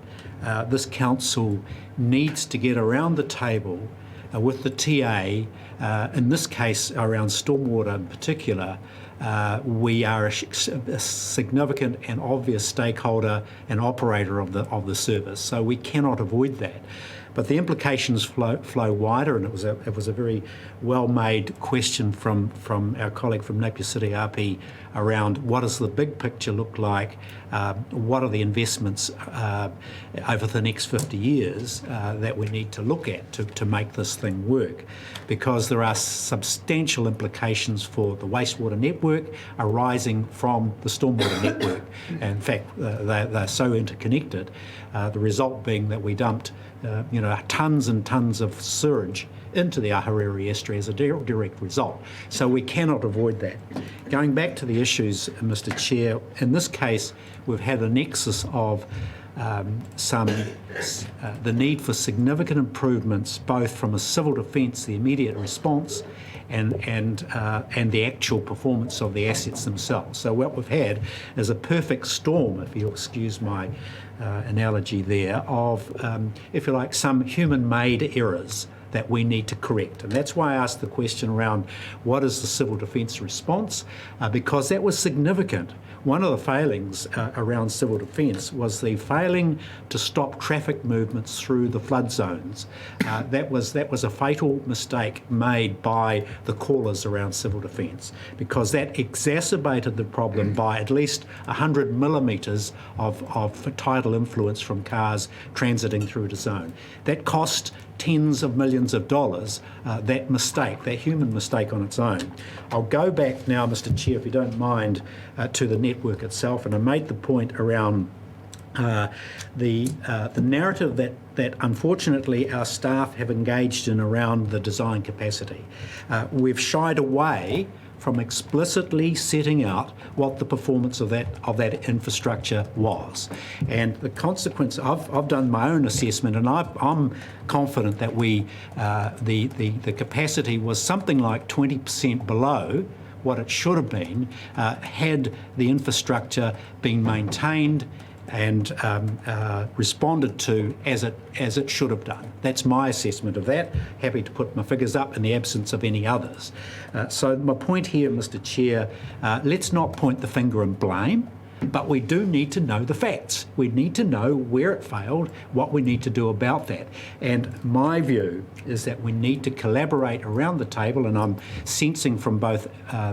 this council needs to get around the table with the TA, in this case around stormwater in particular. We are a significant and obvious stakeholder and operator of the service, so we cannot avoid that. But the implications flow wider, and it was a very well-made question from our colleague from Napier City RP around what does the big picture look like, what are the investments over the next 50 years that we need to look at to make this thing work, because there are substantial implications for the wastewater network arising from the stormwater network. And in fact, they're so interconnected, the result being that we dumped tons and tons of sewage into the Ahuriri estuary as a direct result. So we cannot avoid that. Going back to the issues, Mr. Chair, in this case we've had a nexus of the need for significant improvements, both from a civil defence, the immediate response, and the actual performance of the assets themselves. So what we've had is a perfect storm, if you'll excuse my analogy there, of, if you like, some human-made errors that we need to correct. And that's why I asked the question around what is the civil defence response, because that was significant. One of the failings around civil defence was the failing to stop traffic movements through the flood zones. That was a fatal mistake made by the callers around civil defence, because that exacerbated the problem by at least 100 millimetres of tidal influence from cars transiting through the zone. That cost tens of millions of dollars, that mistake, that human mistake on its own. I'll go back now, Mr. Chair, if you don't mind, to the network itself, and I made the point around the narrative that unfortunately our staff have engaged in around the design capacity. We've shied away from explicitly setting out what the performance of that infrastructure was. And the consequence, I've done my own assessment, and I'm confident that the capacity was something like 20% below what it should have been had the infrastructure been maintained and responded to as it should have done. That's my assessment of that. Happy to put my figures up in the absence of any others. So my point here, Mr. Chair, let's not point the finger and blame, but we do need to know the facts. We need to know where it failed, what we need to do about that. And my view is that we need to collaborate around the table, and I'm sensing from both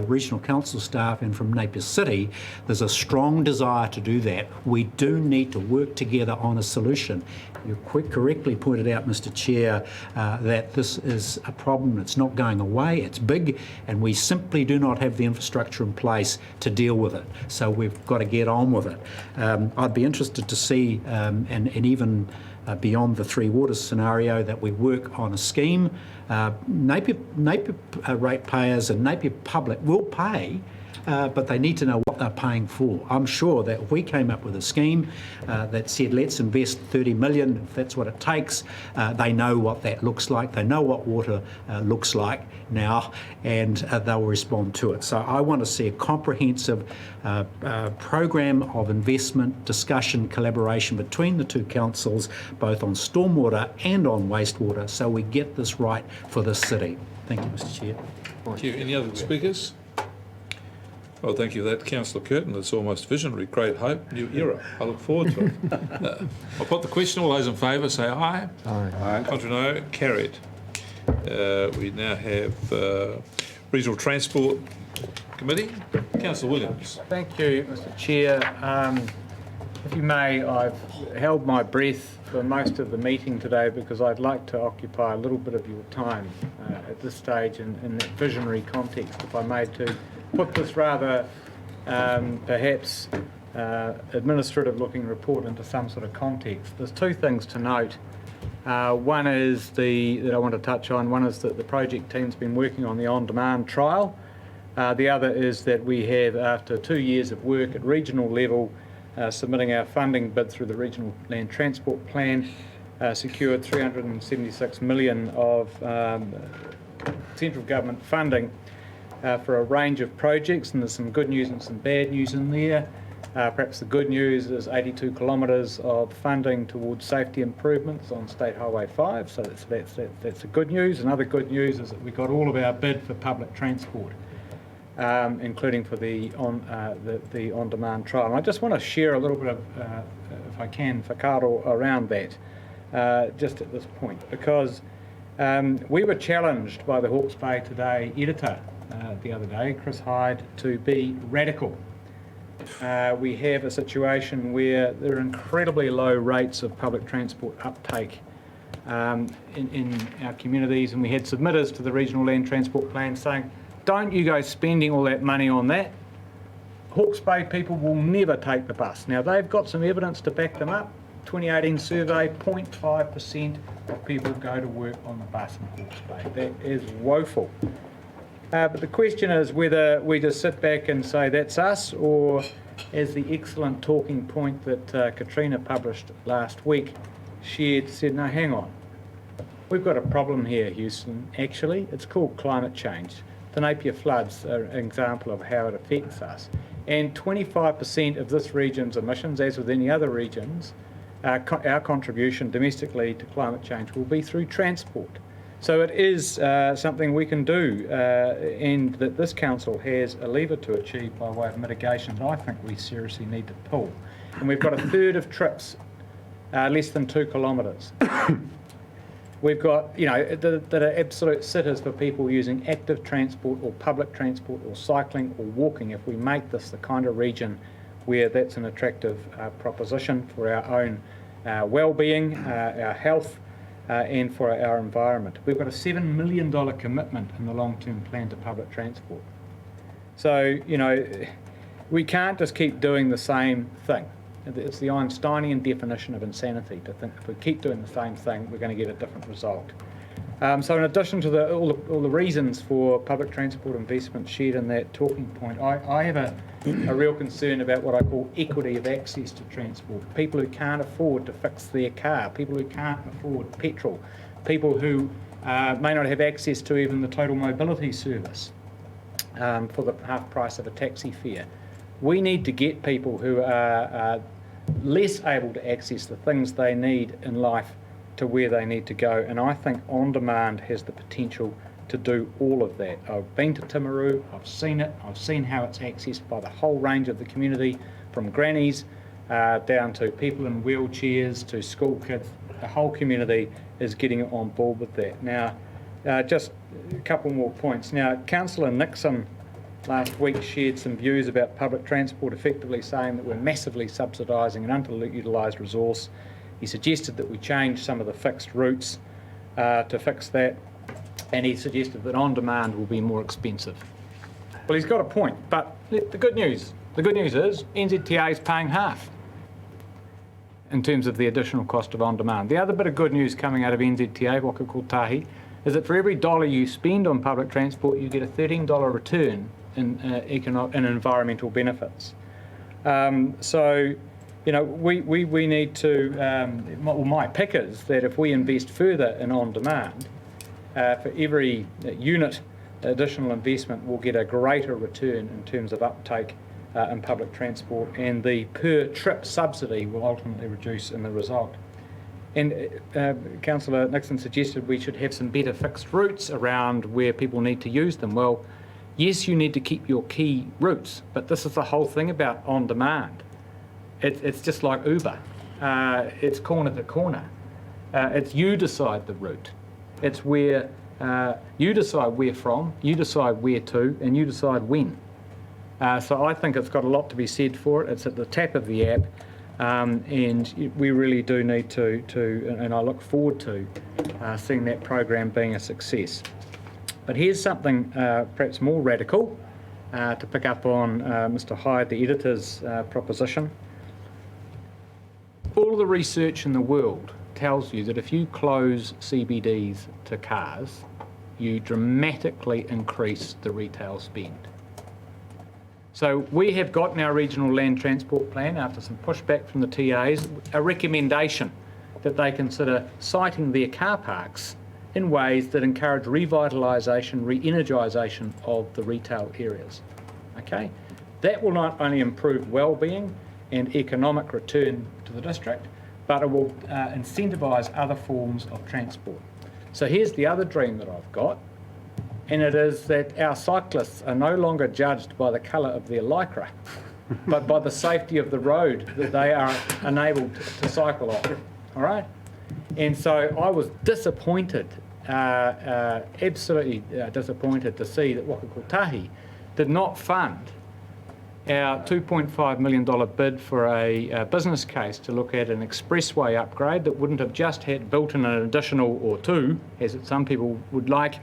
regional council staff and from Napier City, there's a strong desire to do that. We do need to work together on a solution. You correctly pointed out, Mr. Chair, that this is a problem that's not going away. It's big, and we simply do not have the infrastructure in place to deal with it. So we've got to get on with it. I'd be interested to see, and even beyond the Three Waters scenario, that we work on a scheme. Napier ratepayers and Napier public will pay, but they need to know what they're paying for. I'm sure that if we came up with a scheme that said let's invest 30 million, if that's what it takes, they know what that looks like. They know what water looks like now, and they'll respond to it. So I want to see a comprehensive program of investment, discussion, collaboration between the two councils, both on stormwater and on wastewater, so we get this right for this city. Thank you, Mr. Chair. Thank you. Any other speakers? Well, thank you for that, Councillor Curtin. It's almost visionary. Great hope, new era. I look forward to it. I'll put the question. All those in favour say aye. Aye. Aye. Contra no. Carried. We now have Regional Transport Committee. Councillor Williams. Thank you, Mr. Chair. If you may, I've held my breath for most of the meeting today because I'd like to occupy a little bit of your time at this stage in that visionary context, if I may, to put this rather perhaps administrative-looking report into some sort of context. There's two things to note. One is that I want to touch on. One is that the project team's been working on the on-demand trial. The other is that we have, after 2 years of work at regional level, submitting our funding bid through the Regional Land Transport Plan, secured 376 million of central government funding for a range of projects, and there's some good news and some bad news in there. Perhaps the good news is 82 kilometres of funding towards safety improvements on State Highway 5, so that's the good news. Another good news is that we got all of our bid for public transport, including for the on-demand trial. And I just want to share a little bit of, if I can, whakaaro around that. just at this point, because we were challenged by the Hawkesbury Today editor the other day, Chris Hyde, to be radical. We have a situation where there are incredibly low rates of public transport uptake in our communities, and we had submitters to the Regional Land Transport Plan saying, don't you go spending all that money on that. Hawkesbury people will never take the bus. Now, they've got some evidence to back them up. 2018 survey, 0.5% of people go to work on the bus in Hawkesbury. That is woeful. But the question is whether we just sit back and say that's us, or as the excellent talking point that Katrina published last week said, no, hang on. We've got a problem here, Houston, actually. It's called climate change. The Napier floods are an example of how it affects us. And 25% of this region's emissions, as with any other regions, our contribution domestically to climate change will be through transport. So it is something we can do, and that this council has a lever to achieve by way of mitigation that I think we seriously need to pull. And we've got a third of trips less than 2 kilometres. We've got, that are absolute sitters for people using active transport or public transport or cycling or walking, if we make this the kind of region where that's an attractive proposition for our own well-being, our health, and for our environment. We've got a $7 million commitment in the long-term plan to public transport. So, we can't just keep doing the same thing. It's the Einsteinian definition of insanity to think if we keep doing the same thing, we're going to get a different result. So in addition to all the reasons for public transport investment shared in that talking point, I have a real concern about what I call equity of access to transport. People who can't afford to fix their car, people who can't afford petrol, people who may not have access to even the total mobility service for the half price of a taxi fare. We need to get people who are less able to access the things they need in life to where they need to go, and I think On Demand has the potential to do all of that. I've been to Timaru, I've seen it, I've seen how it's accessed by the whole range of the community, from grannies down to people in wheelchairs to school kids. The whole community is getting on board with that. Now, just a couple more points. Now, Councillor Nixon last week shared some views about public transport, effectively saying that we're massively subsidising an underutilised resource. He suggested that we change some of the fixed routes to fix that, and he suggested that On Demand will be more expensive. Well, he's got a point, but the good news is NZTA is paying half in terms of the additional cost of On Demand. The other bit of good news coming out of NZTA, waka kotahi, is that for every dollar you spend on public transport, you get a $13 return in environmental benefits. So, we need to, my pick is that if we invest further in On Demand, for every unit additional investment, we'll get a greater return in terms of uptake in public transport, and the per trip subsidy will ultimately reduce in the result. And Councillor Nixon suggested we should have some better fixed routes around where people need to use them. Well, yes, you need to keep your key routes, but this is the whole thing about On Demand. It's just like Uber. It's corner to corner. It's you decide the route. It's where you decide where from, you decide where to, and you decide when. So I think it's got a lot to be said for it. It's at the tap of the app, and we really do need to, and I look forward to seeing that program being a success. But here's something perhaps more radical to pick up on Mr. Hyde, the editor's proposition. All the research in the world tells you that if you close CBDs to cars, you dramatically increase the retail spend. So we have got in our regional land transport plan, after some pushback from the TAs, a recommendation that they consider siting their car parks in ways that encourage revitalisation, re-energisation of the retail areas. Okay? That will not only improve well-being and economic return to the district, but it will incentivise other forms of transport. So here's the other dream that I've got, and it is that our cyclists are no longer judged by the colour of their lycra, but by the safety of the road that they are enabled to cycle on. All right? And so I was disappointed, absolutely disappointed to see that Waka Kotahi did not fund our $2.5 million bid for a business case to look at an expressway upgrade that wouldn't have just had built in an additional or two, as some people would like,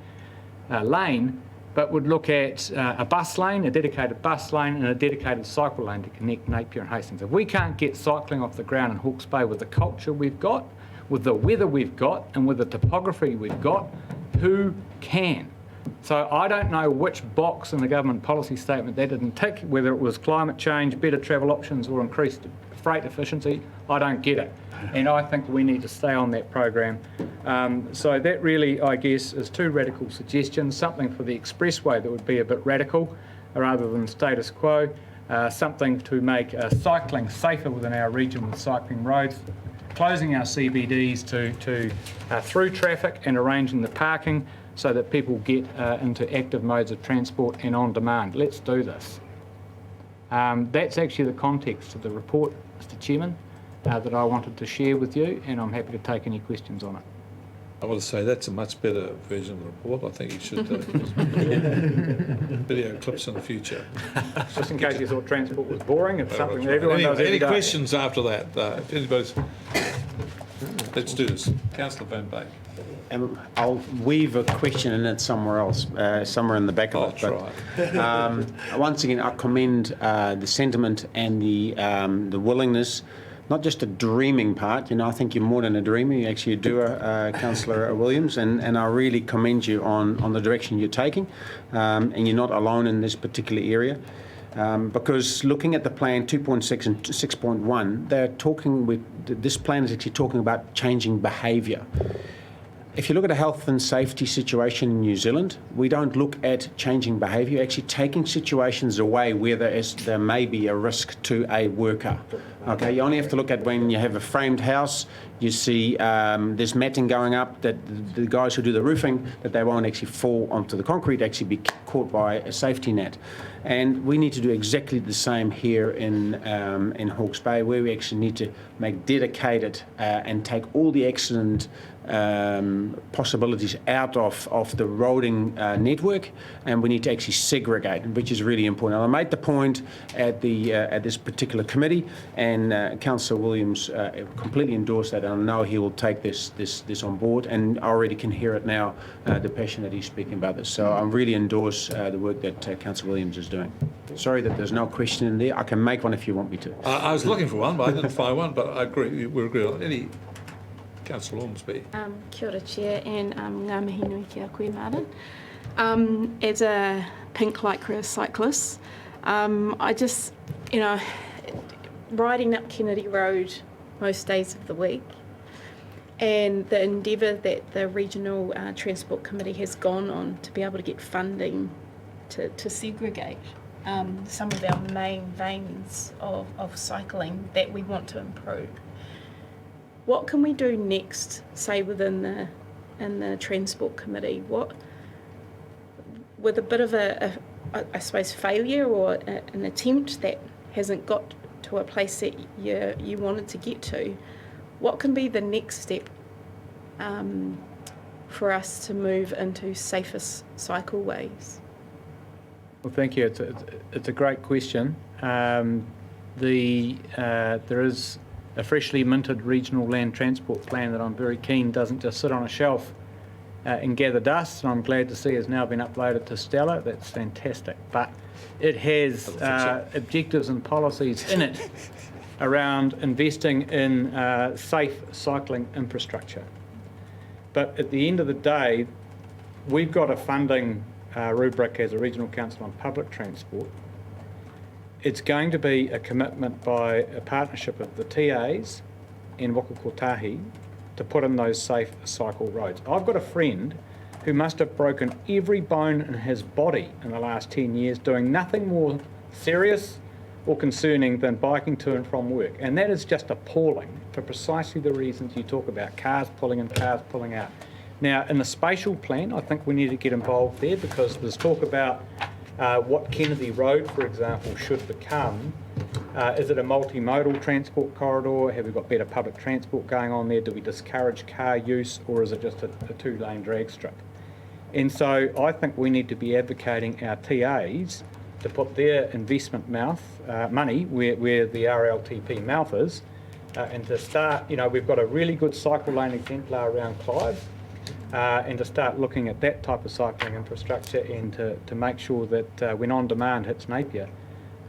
lane, but would look at a bus lane, a dedicated bus lane and a dedicated cycle lane to connect Napier and Hastings. If we can't get cycling off the ground in Hawke's Bay with the culture we've got, with the weather we've got and with the topography we've got, who can? So I don't know which box in the government policy statement that didn't tick, whether it was climate change, better travel options or increased freight efficiency. I don't get it. And I think we need to stay on that program. So that really, I guess, is two radical suggestions, something for the expressway that would be a bit radical rather than status quo, something to make cycling safer within our region with cycling roads, closing our CBDs to through traffic and arranging the parking so that people get into active modes of transport and on demand. Let's do this. That's actually the context of the report, Mr. Chairman, that I wanted to share with you, and I'm happy to take any questions on it. I want to say that's a much better version of the report. I think you should video clips in the future. Just in case you thought transport was boring, it's something that everyone does every Any day. questions after that? If anybody's... Let's do this. Councillor Van Beek. I'll weave a question in it somewhere else, somewhere in the back of it. But once again, I commend the sentiment and the willingness, not just a dreaming part. You know, I think you're more than a dreamer. You're actually a doer, Councillor Williams, and I really commend you on the direction you're taking. And you're not alone in this particular area. Because looking at the plan 2.6 and 6.1, they're talking with this plan is actually talking about changing behaviour. If you look at a health and safety situation in New Zealand, we don't look at changing behaviour, actually taking situations away where there may be a risk to a worker. Okay, you only have to look at when you have a framed house, you see there's matting going up, that the guys who do the roofing, that they won't actually fall onto the concrete, actually be caught by a safety net. And we need to do exactly the same here in Hawke's Bay, where we actually need to make dedicated and take all the accident possibilities out of the roading network, and we need to actually segregate, which is really important. And I made the point at this particular committee, and Councillor Williams completely endorsed that, and I know he will take this on board, and I already can hear it now, the passion that he's speaking about this. So I really endorse the work that Councillor Williams is doing. Sorry that there's no question in there. I can make one if you want me to. I was looking for one, but I didn't find one, but I agree, we agree on it. Any Councillor Ormsby. Kia ora, Chair, and ngā mihi nui ki a koe, Martin. As a pink lycra cyclist, I just, riding up Kennedy Road most days of the week, and the endeavour that the Regional Transport Committee has gone on to be able to get funding to segregate some of our main veins of cycling that we want to improve. What can we do next, say within the Transport Committee? What, with a bit of I suppose, failure or an attempt that hasn't got to a place that you wanted to get to, what can be the next step for us to move into safer cycleways? Well, thank you. It's a great question. There is a freshly minted regional land transport plan that I'm very keen doesn't just sit on a shelf and gather dust, and I'm glad to see has now been uploaded to Stella. That's fantastic. But it has objectives and policies in it around investing in safe cycling infrastructure. But at the end of the day, we've got a funding rubric as a Regional Council on Public Transport. It's going to be a commitment by a partnership of the TAs and Waka Kotahi to put in those safe cycle roads. I've got a friend who must have broken every bone in his body in the last 10 years doing nothing more serious or concerning than biking to and from work. And that is just appalling for precisely the reasons you talk about, cars pulling in, cars pulling out. Now, in the spatial plan, I think we need to get involved there because there's talk about what Kennedy Road, for example, should become Is it a multimodal transport corridor? Have we got better public transport going on there? Do we discourage car use, or is it just a two-lane drag strip? And so I think we need to be advocating our TAs to put their investment money where the RLTP mouth is, and to start, we've got a really good cycle lane exemplar around Clive, and to start looking at that type of cycling infrastructure, and to make sure that when on demand hits Napier,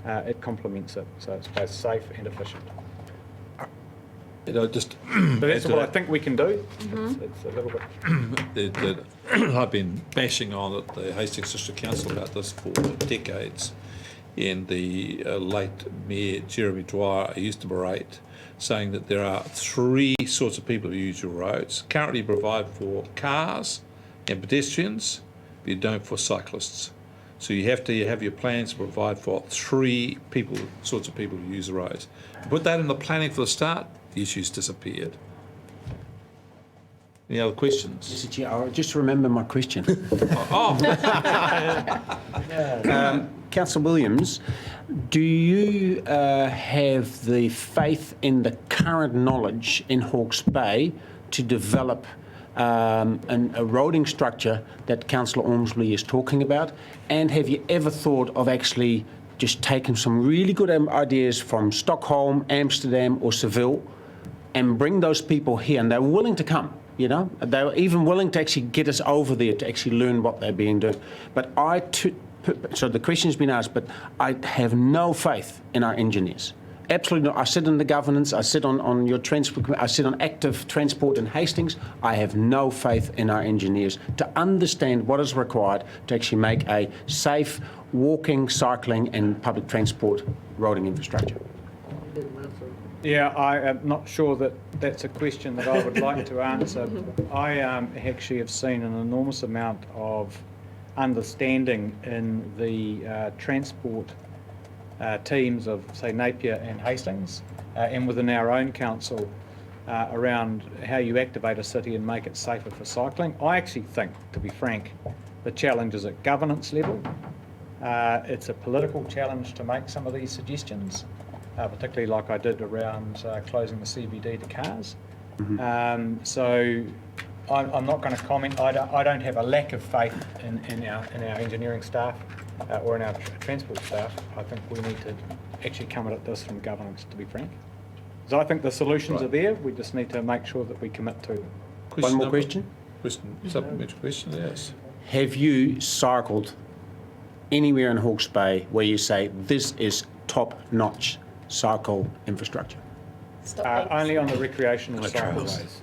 it complements it, so it's both safe and efficient. Just but that's what I think we can do. It's a little bit. I've been bashing on at the Hastings District Council about this for decades, and the late Mayor Jeremy Dwyer used to berate, saying that there are three sorts of people who use your roads. Currently provide for cars and pedestrians, but you don't for cyclists. So you have to have your plans to provide for three sorts of people who use the roads. Put that in the planning for the start, the issue's disappeared. Any other questions? Mr. Chair, I'll just remember my question. Councillor Williams, do you have the faith in the current knowledge in Hawke's Bay to develop a roading structure that Councillor Ormsley is talking about? And have you ever thought of actually just taking some really good ideas from Stockholm, Amsterdam or Seville and bring those people here? And they're willing to come, They're even willing to actually get us over there to actually learn what they're being doing. But so the question's been asked, but I have no faith in our engineers. Absolutely not. I sit in the governance, I sit on your transport, I sit on active transport in Hastings. I have no faith in our engineers to understand what is required to actually make a safe walking, cycling and public transport roading infrastructure. Yeah, I am not sure that that's a question that I would like to answer. I actually have seen an enormous amount of understanding in the transport teams of, say, Napier and Hastings, and within our own council around how you activate a city and make it safer for cycling. I actually think, to be frank, the challenge is at governance level. It's a political challenge to make some of these suggestions, particularly like I did around closing the CBD to cars. So I'm not going to comment. I don't have a lack of faith in our engineering staff or in our transport staff. I think we need to actually come at this from governance, to be frank. So I think the solutions are there. We just need to make sure that we commit to them. One more question? Supplementary question, yes. Have you cycled anywhere in Hawke's Bay where you say this is top-notch cycle infrastructure? Only on the recreational cycleways.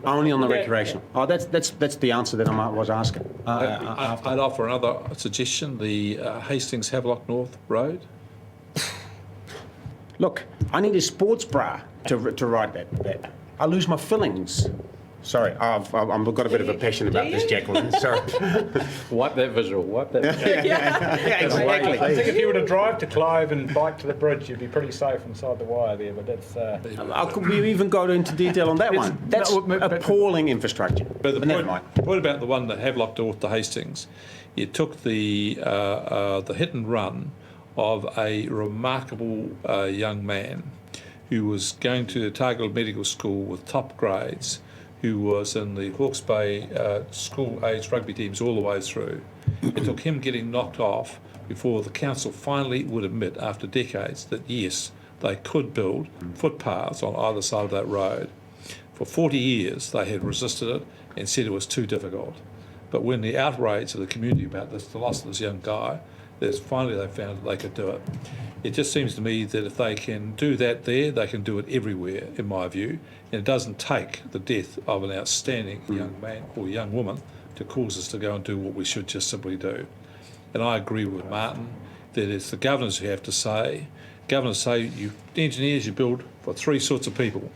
Only on the recreational. Oh, that's the answer that I was asking. I'd offer another suggestion: the Hastings Havelock North Road. Look, I need a sports bra to ride that. I lose my fillings. Sorry, I've got a bit of a passion about this, Jacqueline. Sorry. Wipe that visual. Yeah, exactly. I think if you were to drive to Clive and bike to the bridge, you'd be pretty safe inside the wire there. But that's. Could we even go into detail on that one? That's appalling infrastructure. But the point about the one that Havelock North to Hastings, you took the hit and run of a remarkable young man who was going to the targeted medical school with top grades, who was in the Hawke's Bay school-age rugby teams all the way through. It took him getting knocked off before the council finally would admit, after decades, that yes, they could build footpaths on either side of that road. For 40 years, they had resisted it and said it was too difficult. But when the outrage of the community about the loss of this young guy, finally they found that they could do it. It just seems to me that if they can do that there, they can do it everywhere, in my view. And it doesn't take the death of an outstanding young man or young woman to cause us to go and do what we should just simply do. And I agree with Martin that it's the governors who have to say. Governors say, you engineers, you build for three sorts of people: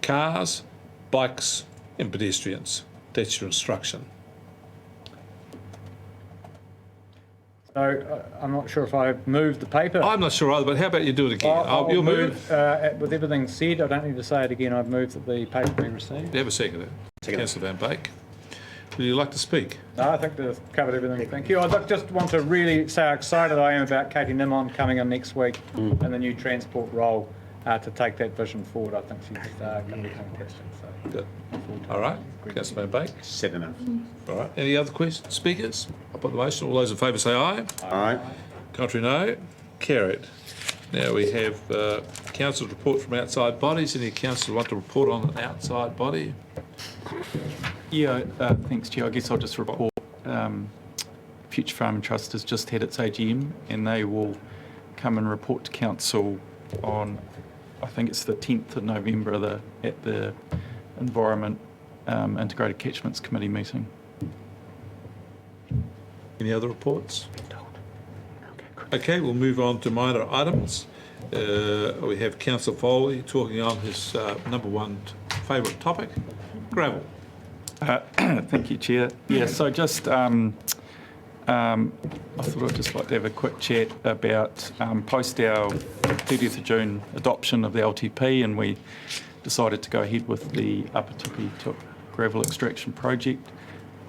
cars, bikes and pedestrians. That's your instruction. So I'm not sure if I've moved the paper. I'm not sure either, but how about you do it again? You'll move. With everything said, I don't need to say it again. I've moved that the paper be received. You have a second. Councillor Van Beek. would you like to speak? No, I think they've covered everything. Thank you. I just want to really say how excited I am about Katie Nimon coming in next week in the new transport role to take that vision forward. I think she's going to be fantastic. So. Good. All right. Councillor Bake. Said enough. All right. Any other questions? Speakers? I'll put the motion. All those in favour say aye. Aye. Contrary, no. Carried. Now we have council's report from outside bodies. Any councillor want to report on an outside body? Yeah, thanks, Chair. I guess I'll just report Future Farming Trust has just had its AGM and they will come and report to council on, I think it's the 10th of November at the Environment Integrated Catchments Committee meeting. Any other reports? Okay, we'll move on to minor items. We have Councillor Foley talking on his number one favourite topic, gravel. Thank you, Chair. Yeah, so just I thought I'd just like to have a quick chat about post our 30th of June adoption of the LTP, and we decided to go ahead with the Upper Tuki gravel extraction project.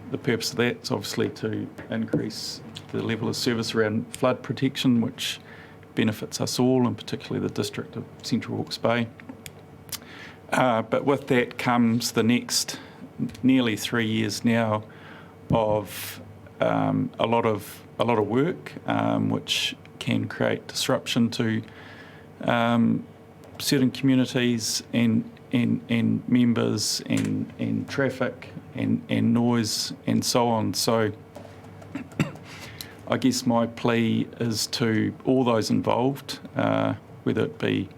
The purpose of that is obviously to increase the level of service around flood protection, which benefits us all, and particularly the district of Central Hawke's Bay. But with that comes the next nearly 3 years now of a lot of work, which can create disruption to certain communities and members and traffic and noise and so on. So I guess my plea is to all those involved, whether it be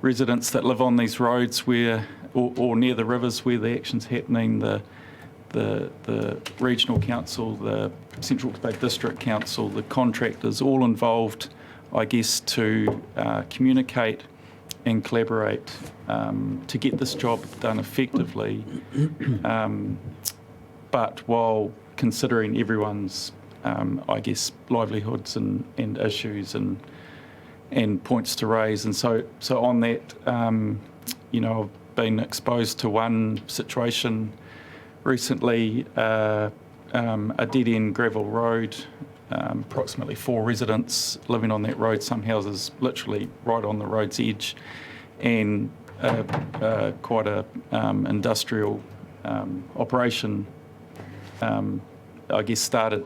residents that live on these roads where or near the rivers where the action's happening, the regional council, the Central Hawke's Bay District Council, the contractors, all involved, I guess, to communicate and collaborate to get this job done effectively, but while considering everyone's, I guess, livelihoods and issues and points to raise. And so on that, I've been exposed to one situation recently, a dead-end gravel road, approximately 4 residents living on that road, some houses literally right on the road's edge, and quite a industrial operation, I guess, started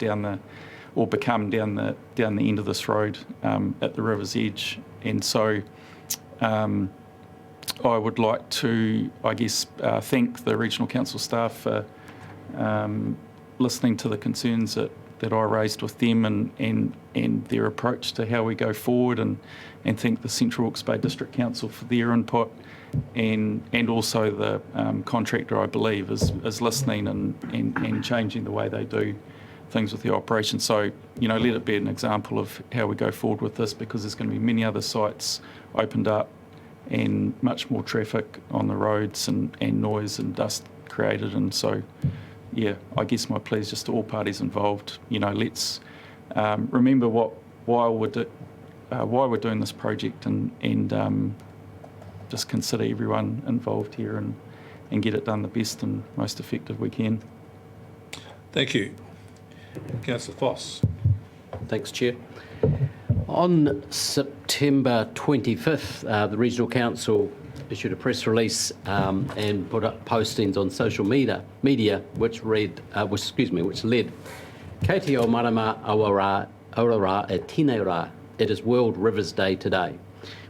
become down the end of this road at the river's edge. And so I would like to, I guess, thank the regional council staff for listening to the concerns that I raised with them and their approach to how we go forward, and thank the Central Hawke's Bay District Council for their input, and also the contractor, I believe, is listening and changing the way they do things with the operation. So, let it be an example of how we go forward with this, because there's going to be many other sites opened up and much more traffic on the roads and noise and dust created. And so, yeah, I guess my plea is just to all parties involved, let's remember why we're doing this project, and just consider everyone involved here and get it done the best and most effective we can. Thank you. Councillor Foss. Thanks, Chair. On September 25th, the Regional Council issued a press release and put up postings on social media which led Kei o marama aurara e tine rā. It is World Rivers Day today.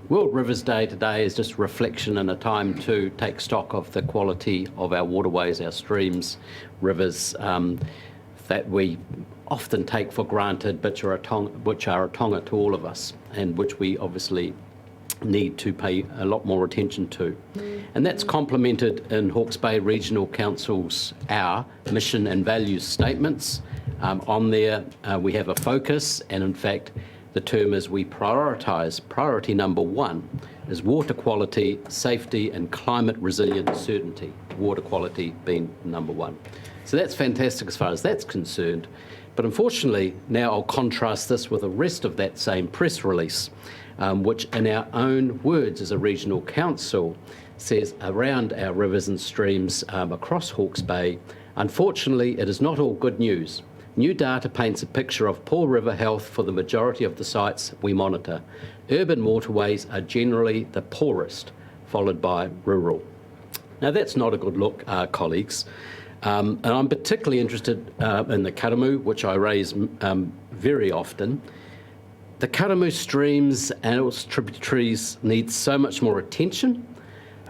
World Rivers Day today is just reflection and a time to take stock of the quality of our waterways, our streams, rivers, that we often take for granted, which are a tonga to all of us, and which we obviously need to pay a lot more attention to. And that's complemented in Hawke's Bay Regional Council's our mission and values statements. On there, we have a focus, and in fact, the term is we prioritise. Priority number 1 is water quality, safety, and climate resilient certainty. Water quality being number 1. So that's fantastic as far as that's concerned. But unfortunately, now I'll contrast this with the rest of that same press release, which in our own words as a regional council says around our rivers and streams across Hawke's Bay, Unfortunately, it is not all good news. New data paints a picture of poor river health for the majority of the sites we monitor. Urban waterways are generally the poorest, followed by rural. Now, that's not a good look, colleagues. And I'm particularly interested in the Karamu, which I raise very often. The Karamu streams and its tributaries need so much more attention,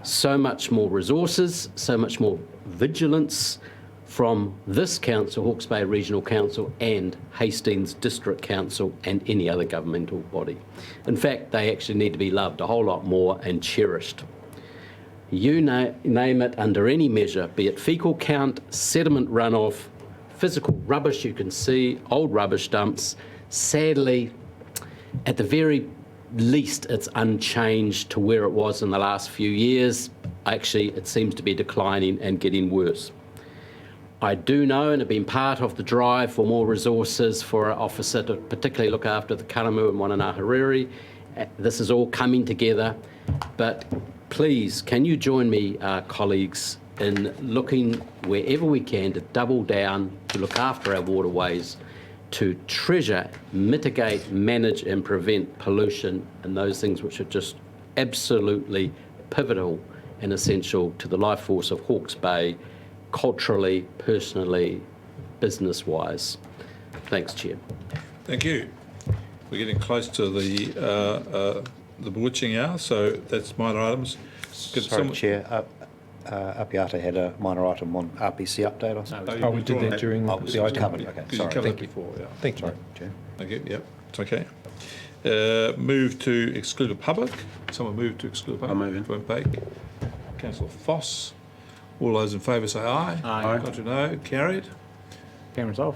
so much more resources, so much more vigilance from this council, Hawkesbury Regional Council, and Hastings District Council, and any other governmental body. In fact, they actually need to be loved a whole lot more and cherished. You name it under any measure, be it fecal count, sediment runoff, physical rubbish you can see, old rubbish dumps. Sadly, at the very least, it's unchanged to where it was in the last few years. Actually, it seems to be declining and getting worse. I do know and have been part of the drive for more resources for our officer to particularly look after the Karamu and Wananahiriri. This is all coming together, but please, can you join me, colleagues, in looking wherever we can to double down, to look after our waterways, to treasure, mitigate, manage and prevent pollution and those things which are just absolutely pivotal and essential to the life force of Hawke's Bay, culturally, personally, business-wise. Thanks, Chair. Thank you. We're getting close to the bewitching hour, so that's minor items. Sorry, Chair. Apiata had a minor item on RPC update. Oh, we did that during the item. Covered. Okay, Because sorry. you covered Thank it you. before, yeah. Thank you. Sorry, Chair. Thank you, yep, it's okay. Move to exclude the public. Someone move to exclude the public. I'll move in. Won't take. Councillor Foss. All those in favour say aye. Aye. Contrary no. Carried. Cameras off.